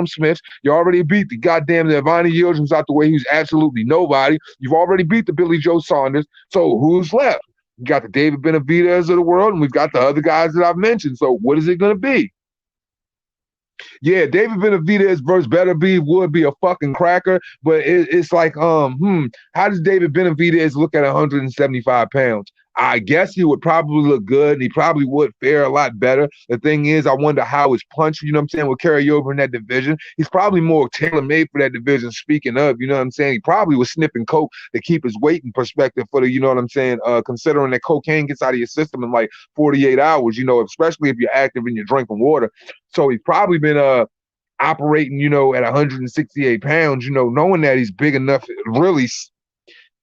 Smiths. You already beat the goddamn Evani Yields, who's out the way. He's absolutely nobody. You've already beat the Billy Joe Saunders. So who's left? You got the David Benavidez of the world, and we've got the other guys that I've mentioned. So what is it going to be? Yeah, David Benavidez versus Beterbiev would be a fucking cracker, but it's like, how does David Benavidez look at 175 pounds? I guess he would probably look good, and he probably would fare a lot better. The thing is, I wonder how his punch, will carry over in that division. He's probably more tailor-made for that division, speaking of, he probably was sniffing coke to keep his weight in perspective for the, considering that cocaine gets out of your system in like 48 hours, especially if you're active and you're drinking water. So he's probably been operating, at 168 pounds, knowing that he's big enough, really,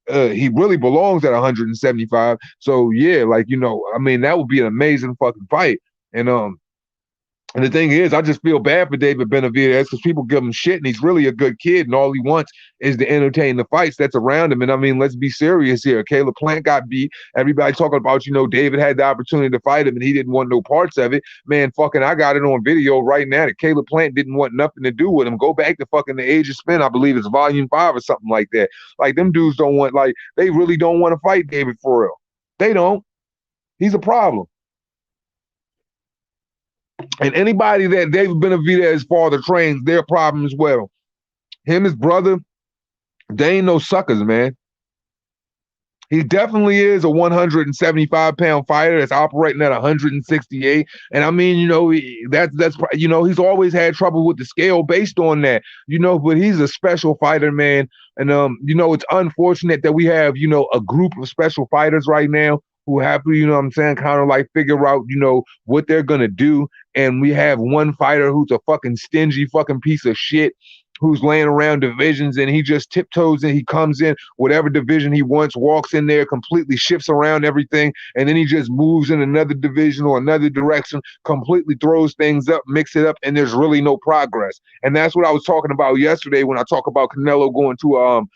he really belongs at 175. So yeah, that would be an amazing fucking fight. And the thing is, I just feel bad for David Benavidez because people give him shit, and he's really a good kid, and all he wants is to entertain the fights that's around him. And let's be serious here. Caleb Plant got beat. Everybody talking about, David had the opportunity to fight him, and he didn't want no parts of it. Man, fucking, I got it on video right now that Caleb Plant didn't want nothing to do with him. Go back to fucking The Age of Spin. I believe it's volume 5 or something like that. Like, them dudes they really don't want to fight David for real. They don't. He's a problem. And anybody that David Benavidez father trains, their problem as well. Him, his brother, they ain't no suckers, man. He definitely is a 175-pound fighter that's operating at 168. And he's always had trouble with the scale based on that, but he's a special fighter, man. And, it's unfortunate that we have, a group of special fighters right now who have to, kind of figure out, what they're going to do. And we have one fighter who's a fucking stingy fucking piece of shit who's laying around divisions, and he just tiptoes and he comes in whatever division he wants, walks in there, completely shifts around everything, and then he just moves in another division or another direction, completely throws things up, mix it up, and there's really no progress. And that's what I was talking about yesterday when I talk about Canelo going to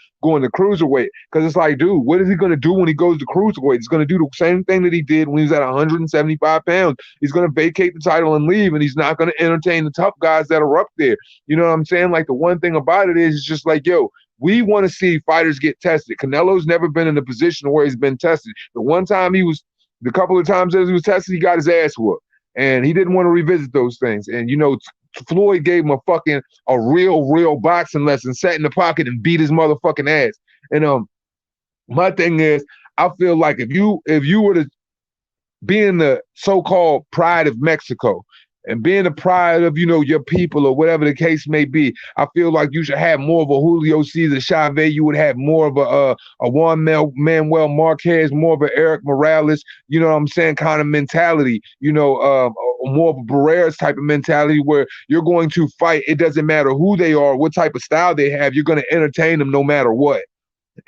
cruiserweight, because it's like, dude, what is he going to do when he goes to cruiserweight? He's going to do the same thing that he did when he was at 175 pounds. He's going to vacate the title and leave, and he's not going to entertain the tough guys that are up there. You know what I'm saying? Like, the one thing about it is, it's just like, yo, we want to see fighters get tested. Canelo's never been in a position where he's been tested. The couple of times that he was tested, he got his ass whooped, and he didn't want to revisit those things. And, Floyd gave him a real boxing lesson, sat in the pocket and beat his motherfucking ass. And my thing is, I feel like if you were to be in the so-called pride of Mexico, and being the pride of, your people or whatever the case may be. I feel like you should have more of a Julio Cesar Chavez. You would have more of a Juan Manuel Marquez, more of an Eric Morales, you know what I'm saying, kind of mentality, more of a Barreras type of mentality where you're going to fight. It doesn't matter who they are, what type of style they have. You're going to entertain them no matter what.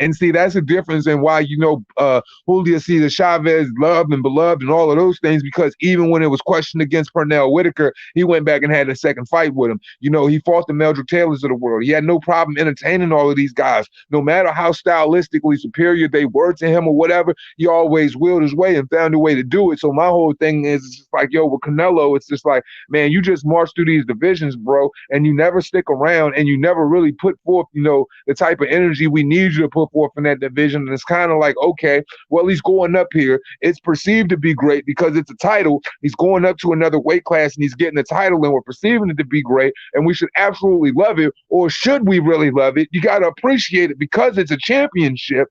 And see, that's the difference in why, Julio Cesar Chavez loved and beloved and all of those things, because even when it was questioned against Pernell Whitaker, he went back and had a second fight with him. He fought the Meldrick Taylors of the world. He had no problem entertaining all of these guys. No matter how stylistically superior they were to him or whatever, he always willed his way and found a way to do it. So my whole thing is just like, with Canelo, it's just like, man, you just march through these divisions, bro, and you never stick around and you never really put forth, the type of energy we need you to put forth in that division. And it's kind of like, okay, well, he's going up here. It's perceived to be great because it's a title. He's going up to another weight class and he's getting a title, and we're perceiving it to be great, and we should absolutely love it. Or should we really love it? You got to appreciate it because it's a championship.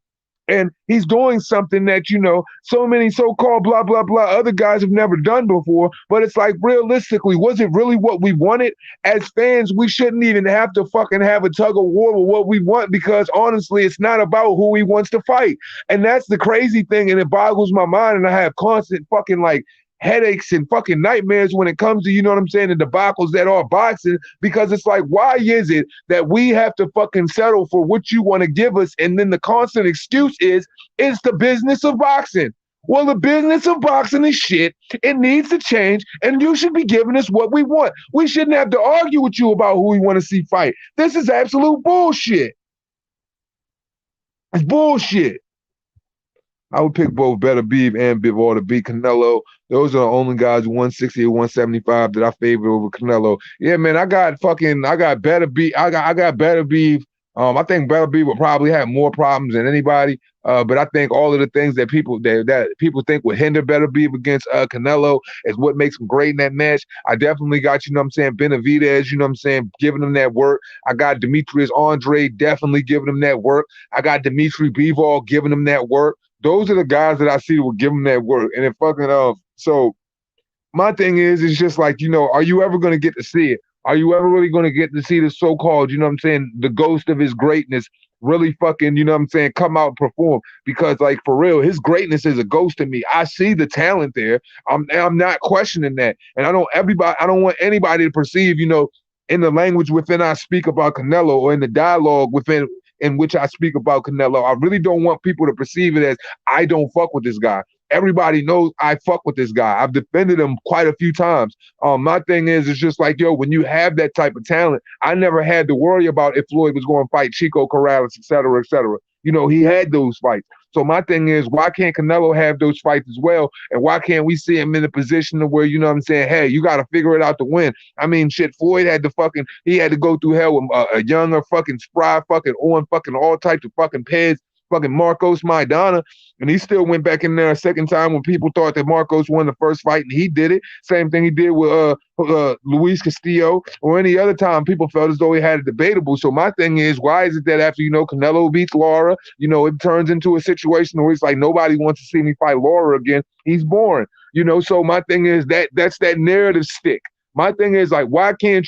And he's doing something that, so many so-called blah, blah, blah other guys have never done before. But it's like, realistically, was it really what we wanted? As fans, we shouldn't even have to fucking have a tug of war with what we want, because honestly, it's not about who he wants to fight. And that's the crazy thing. And it boggles my mind. And I have constant fucking headaches and fucking nightmares when it comes to, the debacles that are boxing, because it's like, why is it that we have to fucking settle for what you want to give us? And then the constant excuse is, it's the business of boxing. Well, the business of boxing is shit. It needs to change, and you should be giving us what we want. We shouldn't have to argue with you about who we want to see fight. This is absolute bullshit. It's bullshit. I would pick both Better Beef and Bivol to beat Canelo. Those are the only guys 160 or 175 that I favor over Canelo. Yeah, man, I got Better Beef. I got Better Beef. I think Better Beef will probably have more problems than anybody. But I think all of the things that people think would hinder Better Beef against Canelo is what makes him great in that match. I definitely got, Benavidez, giving him that work. I got Demetrius Andre definitely giving him that work. I got Dimitri Bivol giving him that work. Those are the guys that I see that will give him that work. And it fucking so my thing is just like, are you ever going to get to see it? Are you ever really going to get to see the so-called, the ghost of his greatness really fucking, come out and perform? Because like, for real, his greatness is a ghost to me. I see the talent there. I'm not questioning that. And I don't want anybody to perceive, in the language within I speak about Canelo, or in the dialogue in which I speak about Canelo, I really don't want people to perceive it as I don't fuck with this guy. Everybody knows I fuck with this guy. I've defended him quite a few times. My thing is, it's just like, when you have that type of talent, I never had to worry about if Floyd was going to fight Chico Corrales, et cetera, et cetera. He had those fights. So my thing is, why can't Canelo have those fights as well? And why can't we see him in a position to where, hey, you got to figure it out to win? I mean, shit, Floyd had to go through hell with a younger fucking spry fucking on fucking all types of fucking peds, fucking Marcos Maidana, and he still went back in there a second time when people thought that Marcos won the first fight, and he did it. Same thing he did with Luis Castillo, or any other time people felt as though he had it debatable. So my thing is, why is it that after, Canelo beats Lara, it turns into a situation where it's like nobody wants to see me fight Lara again? He's boring. So my thing is that's that narrative stick. My thing is like, why can't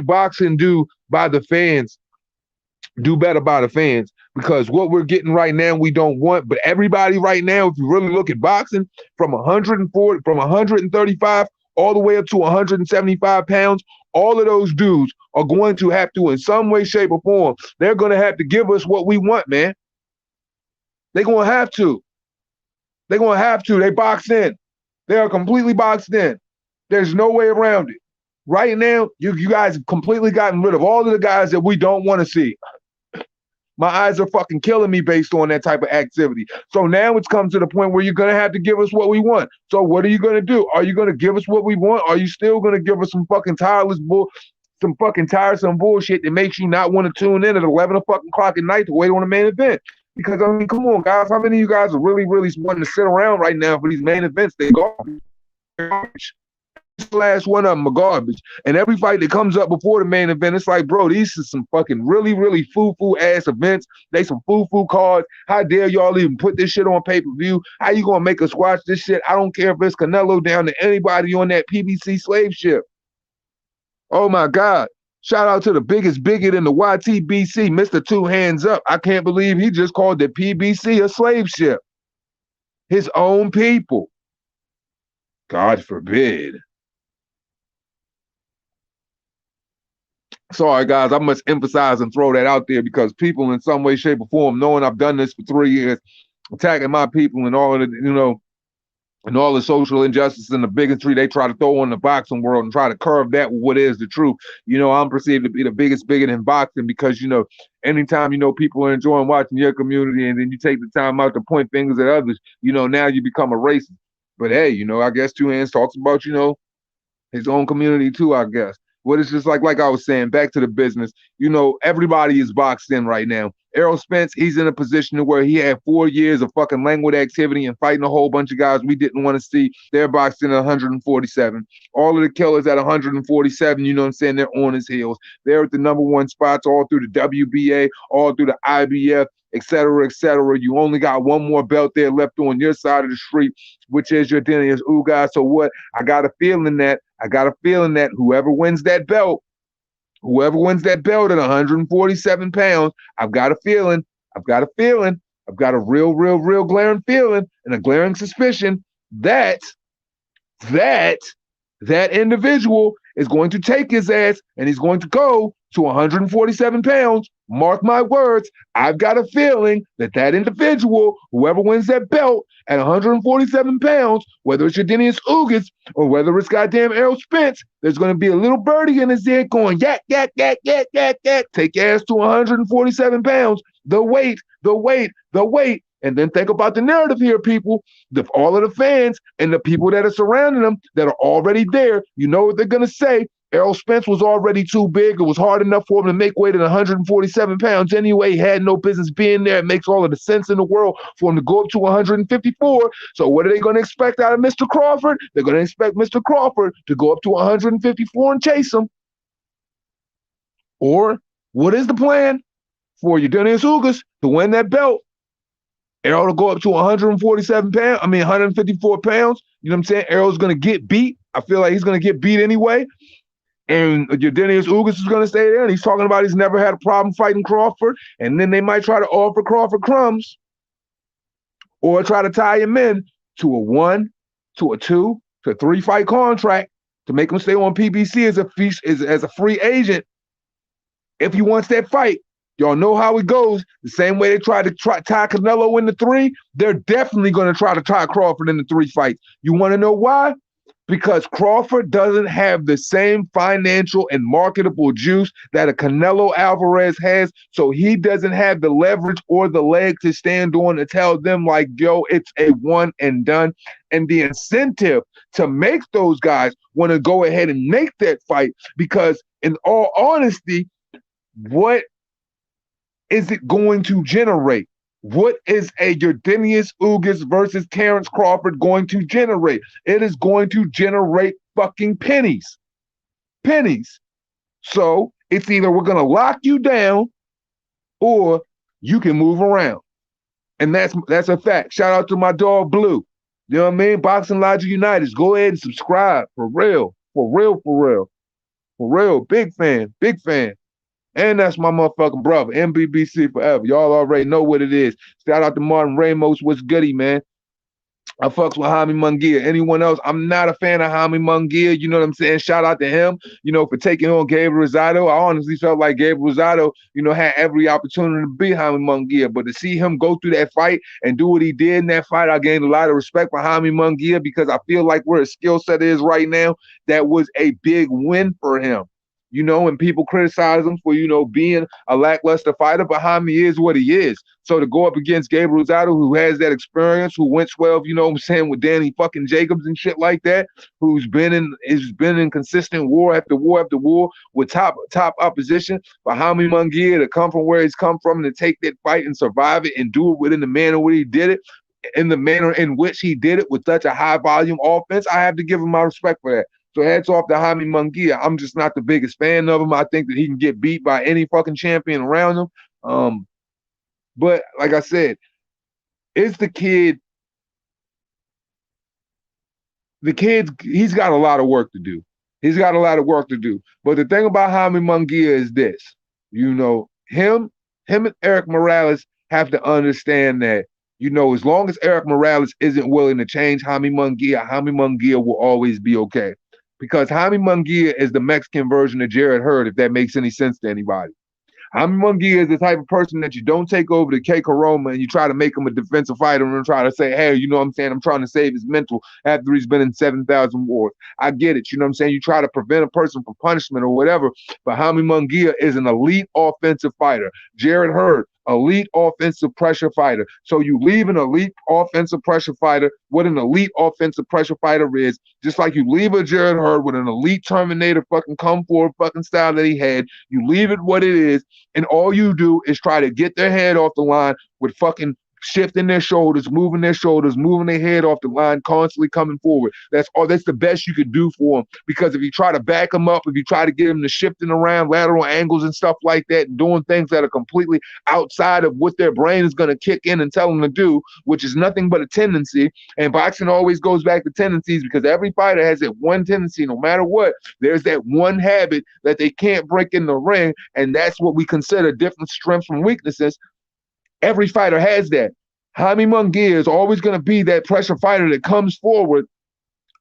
boxing do better by the fans? Because what we're getting right now, we don't want. But everybody right now, if you really look at boxing, from 135 all the way up to 175 pounds, all of those dudes are going to have to, in some way, shape, or form, they're going to have to give us what we want, man. They're going to have to. They're going to have to. They box in. They are completely boxed in. There's no way around it. Right now, you guys have completely gotten rid of all of the guys that we don't want to see. My eyes are fucking killing me based on that type of activity. So now it's come to the point where you're going to have to give us what we want. So what are you going to do? Are you going to give us what we want? Are you still going to give us some fucking tiresome bullshit that makes you not want to tune in at 11 o'clock at night to wait on a main event? Because, I mean, come on, guys. How many of you guys are really, really wanting to sit around right now for these main events? They're garbage. last one of them are garbage. And every fight that comes up before the main event, it's like, bro, these are some fucking really, really foo-foo ass events. They some foo-foo cards. How dare y'all even put this shit on pay-per-view? How you gonna make us watch this shit? I don't care if it's Canelo down to anybody on that PBC slave ship. Oh my God. Shout out to the biggest bigot in the YTBC, Mr. Two Hands Up. I can't believe he just called the PBC a slave ship. His own people. God forbid. Sorry, guys, I must emphasize and throw that out there because people in some way, shape, or form, knowing I've done this for 3 years, attacking my people and all of the, and all the social injustice and the bigotry they try to throw on the boxing world and try to curve that with what is the truth. I'm perceived to be the biggest bigot in boxing because, anytime, people are enjoying watching your community and then you take the time out to point fingers at others, now you become a racist. But hey, I guess Two Hands talks about, his own community too, I guess. What it's just like I was saying, back to the business, everybody is boxed in right now. Errol Spence, he's in a position where he had 4 years of fucking languid activity and fighting a whole bunch of guys we didn't want to see. They're boxed in at 147. All of the killers at 147, you know what I'm saying? They're on his heels. They're at the number one spots all through the WBA, all through the IBF, et cetera, et cetera. You only got one more belt there left on your side of the street, which is your Dennis Ugas. So what? I got a feeling that whoever wins that belt at 147 pounds, I've got a real glaring feeling and a glaring suspicion that individual is going to take his ass and he's going to go to 147 pounds. Mark my words. I've got a feeling that individual, whoever wins that belt at 147 pounds, whether it's Dennis Ugas or whether it's goddamn Errol Spence, there's going to be a little birdie in his ear going, yak, yak, yak, yak, yak, yak. Take your ass to 147 pounds. The weight. And then think about the narrative here, people. All of the fans and the people that are surrounding them that are already there, you know what they're going to say. Errol Spence was already too big. It was hard enough for him to make weight at 147 pounds anyway. He had no business being there. It makes all of the sense in the world for him to go up to 154. So what are they going to expect out of Mr. Crawford? They're going to expect Mr. Crawford to go up to 154 and chase him. Or what is the plan for Dennis Ugas to win that belt? Errol to go up to 154 pounds. You know what I'm saying? Errol's going to get beat. I feel like he's going to get beat anyway. And Dennis Ugas is going to stay there. And he's talking about he's never had a problem fighting Crawford. And then they might try to offer Crawford crumbs or try to tie him in to a 1, to a 2, to a 3 fight contract to make him stay on PBC as a free agent if he wants that fight. Y'all know how it goes. The same way they tried to tie Canelo into 3, they're definitely going to try to tie Crawford into 3 fights. You want to know why? Because Crawford doesn't have the same financial and marketable juice that a Canelo Alvarez has, so he doesn't have the leverage or the leg to stand on to tell them like, yo, it's a one and done. And the incentive to make those guys want to go ahead and make that fight, because in all honesty, what is it going to generate? What is a Dennis Ugas versus Terrence Crawford going to generate? It is going to generate fucking pennies. Pennies. So it's either we're going to lock you down or you can move around. And that's a fact. Shout out to my dog Blue. You know what I mean? Boxing Logic United. Go ahead and subscribe. For real. For real, for real. For real. Big fan. Big fan. And that's my motherfucking brother, MBBC forever. Y'all already know what it is. Shout out to Martin Ramos. What's goody, man? I fucks with Jaime Munguia. Anyone else? I'm not a fan of Jaime Munguia. You know what I'm saying? Shout out to him, for taking on Gabriel Rosado. I honestly felt like Gabriel Rosado, had every opportunity to beat Jaime Munguia. But to see him go through that fight and do what he did in that fight, I gained a lot of respect for Jaime Munguia because I feel like where his skill set is right now, that was a big win for him. And people criticize him for, being a lackluster fighter, but Jaime is what he is. So to go up against Gabriel Rosado, who has that experience, who went 12, with Danny fucking Jacobs and shit like that, who's been in consistent war after war after war with top opposition, for Jaime Munguia to come from where he's come from and to take that fight and survive it and do it within the manner where he did it, in the manner in which he did it with such a high volume offense, I have to give him my respect for that. So hats off to Jaime Munguia. I'm just not the biggest fan of him. I think that he can get beat by any fucking champion around him. But like I said, it's he's got a lot of work to do. He's got a lot of work to do. But the thing about Jaime Munguia is this, him and Eric Morales have to understand that, as long as Eric Morales isn't willing to change Jaime Munguia will always be okay. Because Jaime Munguia is the Mexican version of Jarrett Hurd, if that makes any sense to anybody. Jaime Munguia is the type of person that you don't take over to K. Koroma and you try to make him a defensive fighter and try to say, hey, you know what I'm saying? I'm trying to save his mental after he's been in 7,000 wars. I get it. You know what I'm saying? You try to prevent a person from punishment or whatever. But Jaime Munguia is an elite offensive fighter. Jarrett Hurd, elite offensive pressure fighter. So you leave an elite offensive pressure fighter, what an elite offensive pressure fighter is, just like you leave a Jarrett Hurd with an elite Terminator fucking come forward fucking style that he had. You leave it what it is, and all you do is try to get their head off the line with fucking shifting their shoulders, moving their head off the line, constantly coming forward. That's the best you could do for them. Because if you try to back them up, if you try to get them to shifting around lateral angles and stuff like that, and doing things that are completely outside of what their brain is going to kick in and tell them to do, which is nothing but a tendency. And boxing always goes back to tendencies, because every fighter has that one tendency, no matter what. There's that one habit that they can't break in the ring, and that's what we consider different strengths from weaknesses. Every fighter has that. Jaime Munguia is always going to be that pressure fighter that comes forward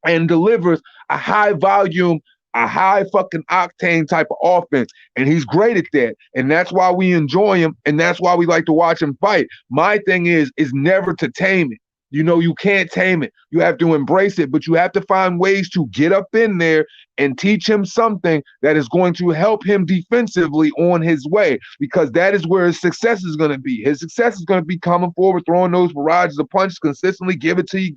and delivers a high volume, a high fucking octane type of offense. And he's great at that. And that's why we enjoy him. And that's why we like to watch him fight. My thing is never to tame it. You can't tame it. You have to embrace it, but you have to find ways to get up in there and teach him something that is going to help him defensively on his way, because that is where his success is going to be. His success is going to be coming forward, throwing those barrages of punches consistently, give it to you.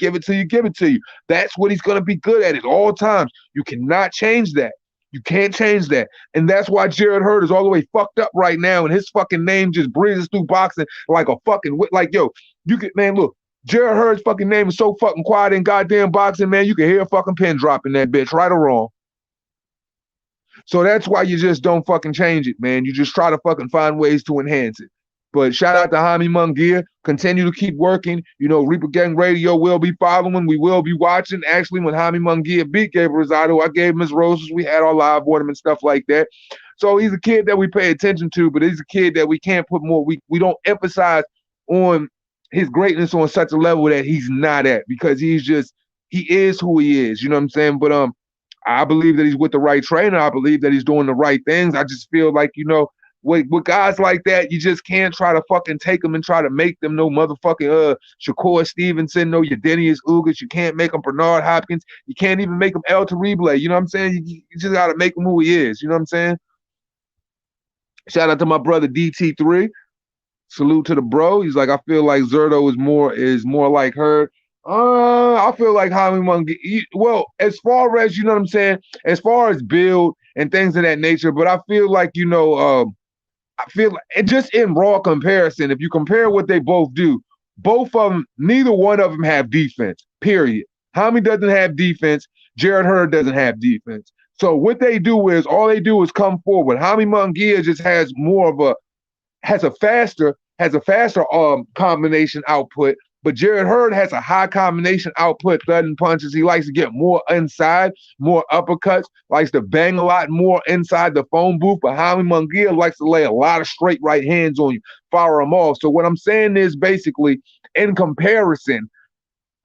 That's what he's going to be good at all times. You cannot change that. You can't change that. And that's why Jarrett Hurd is all the way fucked up right now, and his fucking name just breezes through boxing like a fucking, look, Jarrett Hurd's fucking name is so fucking quiet in goddamn boxing, man. You can hear a fucking pin drop in that bitch, right or wrong. So that's why you just don't fucking change it, man. You just try to fucking find ways to enhance it. But shout out to Jaime Munguia. Continue to keep working. Reaper Gang Radio will be following. We will be watching. Actually, when Jaime Munguia beat Gabriel Rosado, I gave him his roses. We had our live on him and stuff like that. So he's a kid that we pay attention to, but he's a kid that we can't put more. We don't emphasize on his greatness on such a level that he's not at, because he is who he is. You know what I'm saying? But I believe that he's with the right trainer. I believe that he's doing the right things. I just feel like, with guys like that, you just can't try to fucking take them and try to make them no motherfucking Shakur Stevenson, no Yadenius Ugas. You can't make him Bernard Hopkins. You can't even make him El Terrible. You know what I'm saying? You just got to make him who he is. You know what I'm saying? Shout out to my brother DT3. Salute to the bro. He's like, I feel like Zerto is more like her. I feel like Jaime Munguia. Well, as far as, you know what I'm saying, as far as build and things of that nature, but I feel like, I feel like, just in raw comparison, if you compare what they both do, both of them, neither one of them have defense, period. Jaime doesn't have defense. Jarrett Hurd doesn't have defense. So what they do is, all they do is come forward. Jaime Munguia just has a faster combination output, but Jarrett Hurd has a high combination output, thudding punches. He likes to get more inside, more uppercuts, likes to bang a lot more inside the phone booth, but Jaime Munguia likes to lay a lot of straight right hands on you, fire them off. So what I'm saying is, basically, in comparison,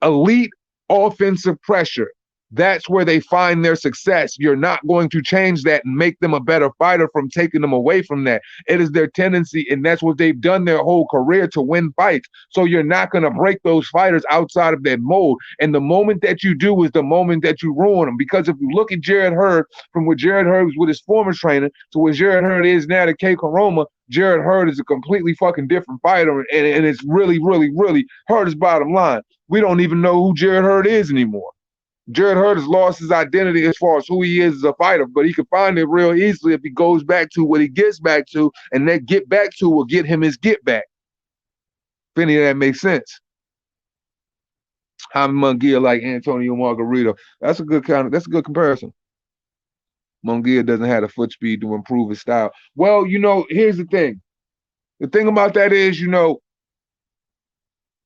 elite offensive pressure, that's where they find their success. You're not going to change that and make them a better fighter from taking them away from that. It is their tendency, and that's what they've done their whole career, to win fights. So you're not going to break those fighters outside of that mold. And the moment that you do is the moment that you ruin them. Because if you look at Jarrett Hurd, from what Jarrett Hurd was with his former trainer to what Jarrett Hurd is now to K. Koroma, Jarrett Hurd is a completely fucking different fighter. And it's really, really, really hurt his bottom line. We don't even know who Jarrett Hurd is anymore. Jarrett Hurd has lost his identity as far as who he is as a fighter, but he can find it real easily if he goes back to what he gets back to, and that get back to will get him his get back. If any of that makes sense. Jaime Munguia like Antonio Margarito. That's a good comparison. Munguia doesn't have the foot speed to improve his style. Well, here's the thing. The thing about that is,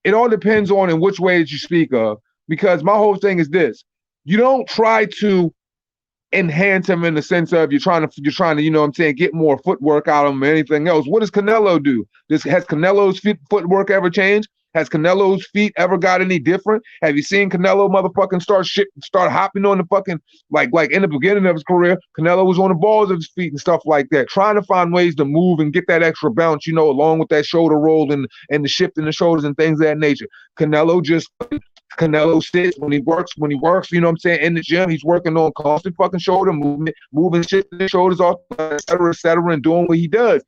it all depends on in which way that you speak of. Because my whole thing is this: you don't try to enhance him in the sense of you're trying to, you know what I'm saying, get more footwork out of him or anything else. What does Canelo do? Has Canelo's footwork ever changed? Has Canelo's feet ever got any different? Have you seen Canelo motherfucking start hopping on the fucking like in the beginning of his career? Canelo was on the balls of his feet and stuff like that, trying to find ways to move and get that extra bounce, along with that shoulder roll and the shift in the shoulders and things of that nature. Canelo sits when he works, you know what I'm saying, in the gym, he's working on constant fucking shoulder movement, moving shifting his shoulders off, et cetera, and doing what he does.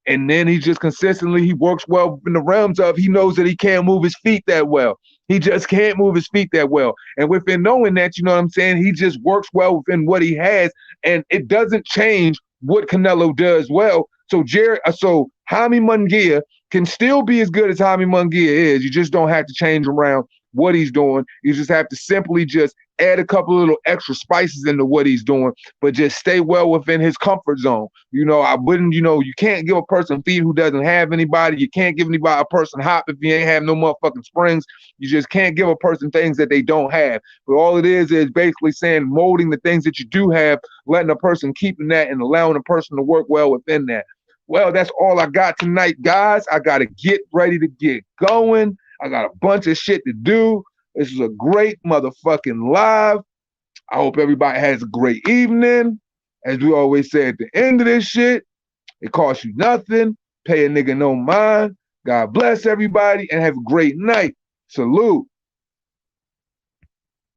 And then he just consistently, he works well in the realms of, he knows that he can't move his feet that well. He just can't move his feet that well. And within knowing that, you know what I'm saying, he just works well within what he has, and it doesn't change what Canelo does well. So Jaime Munguia can still be as good as Jaime Munguia is. You just don't have to change around what he's doing. You just have to simply just add a couple of little extra spices into what he's doing, but just stay well within his comfort zone. I wouldn't, you can't give a person feet who doesn't have anybody. You can't give a person hop if you ain't have no motherfucking springs. You just can't give a person things that they don't have. But all it is basically saying molding the things that you do have, letting a person keeping that and allowing a person to work well within that. Well, that's all I got tonight, guys. I got to get ready to get going. I got a bunch of shit to do. This is a great motherfucking live. I hope everybody has a great evening. As we always say at the end of this shit, it costs you nothing. Pay a nigga no mind. God bless everybody and have a great night. Salute.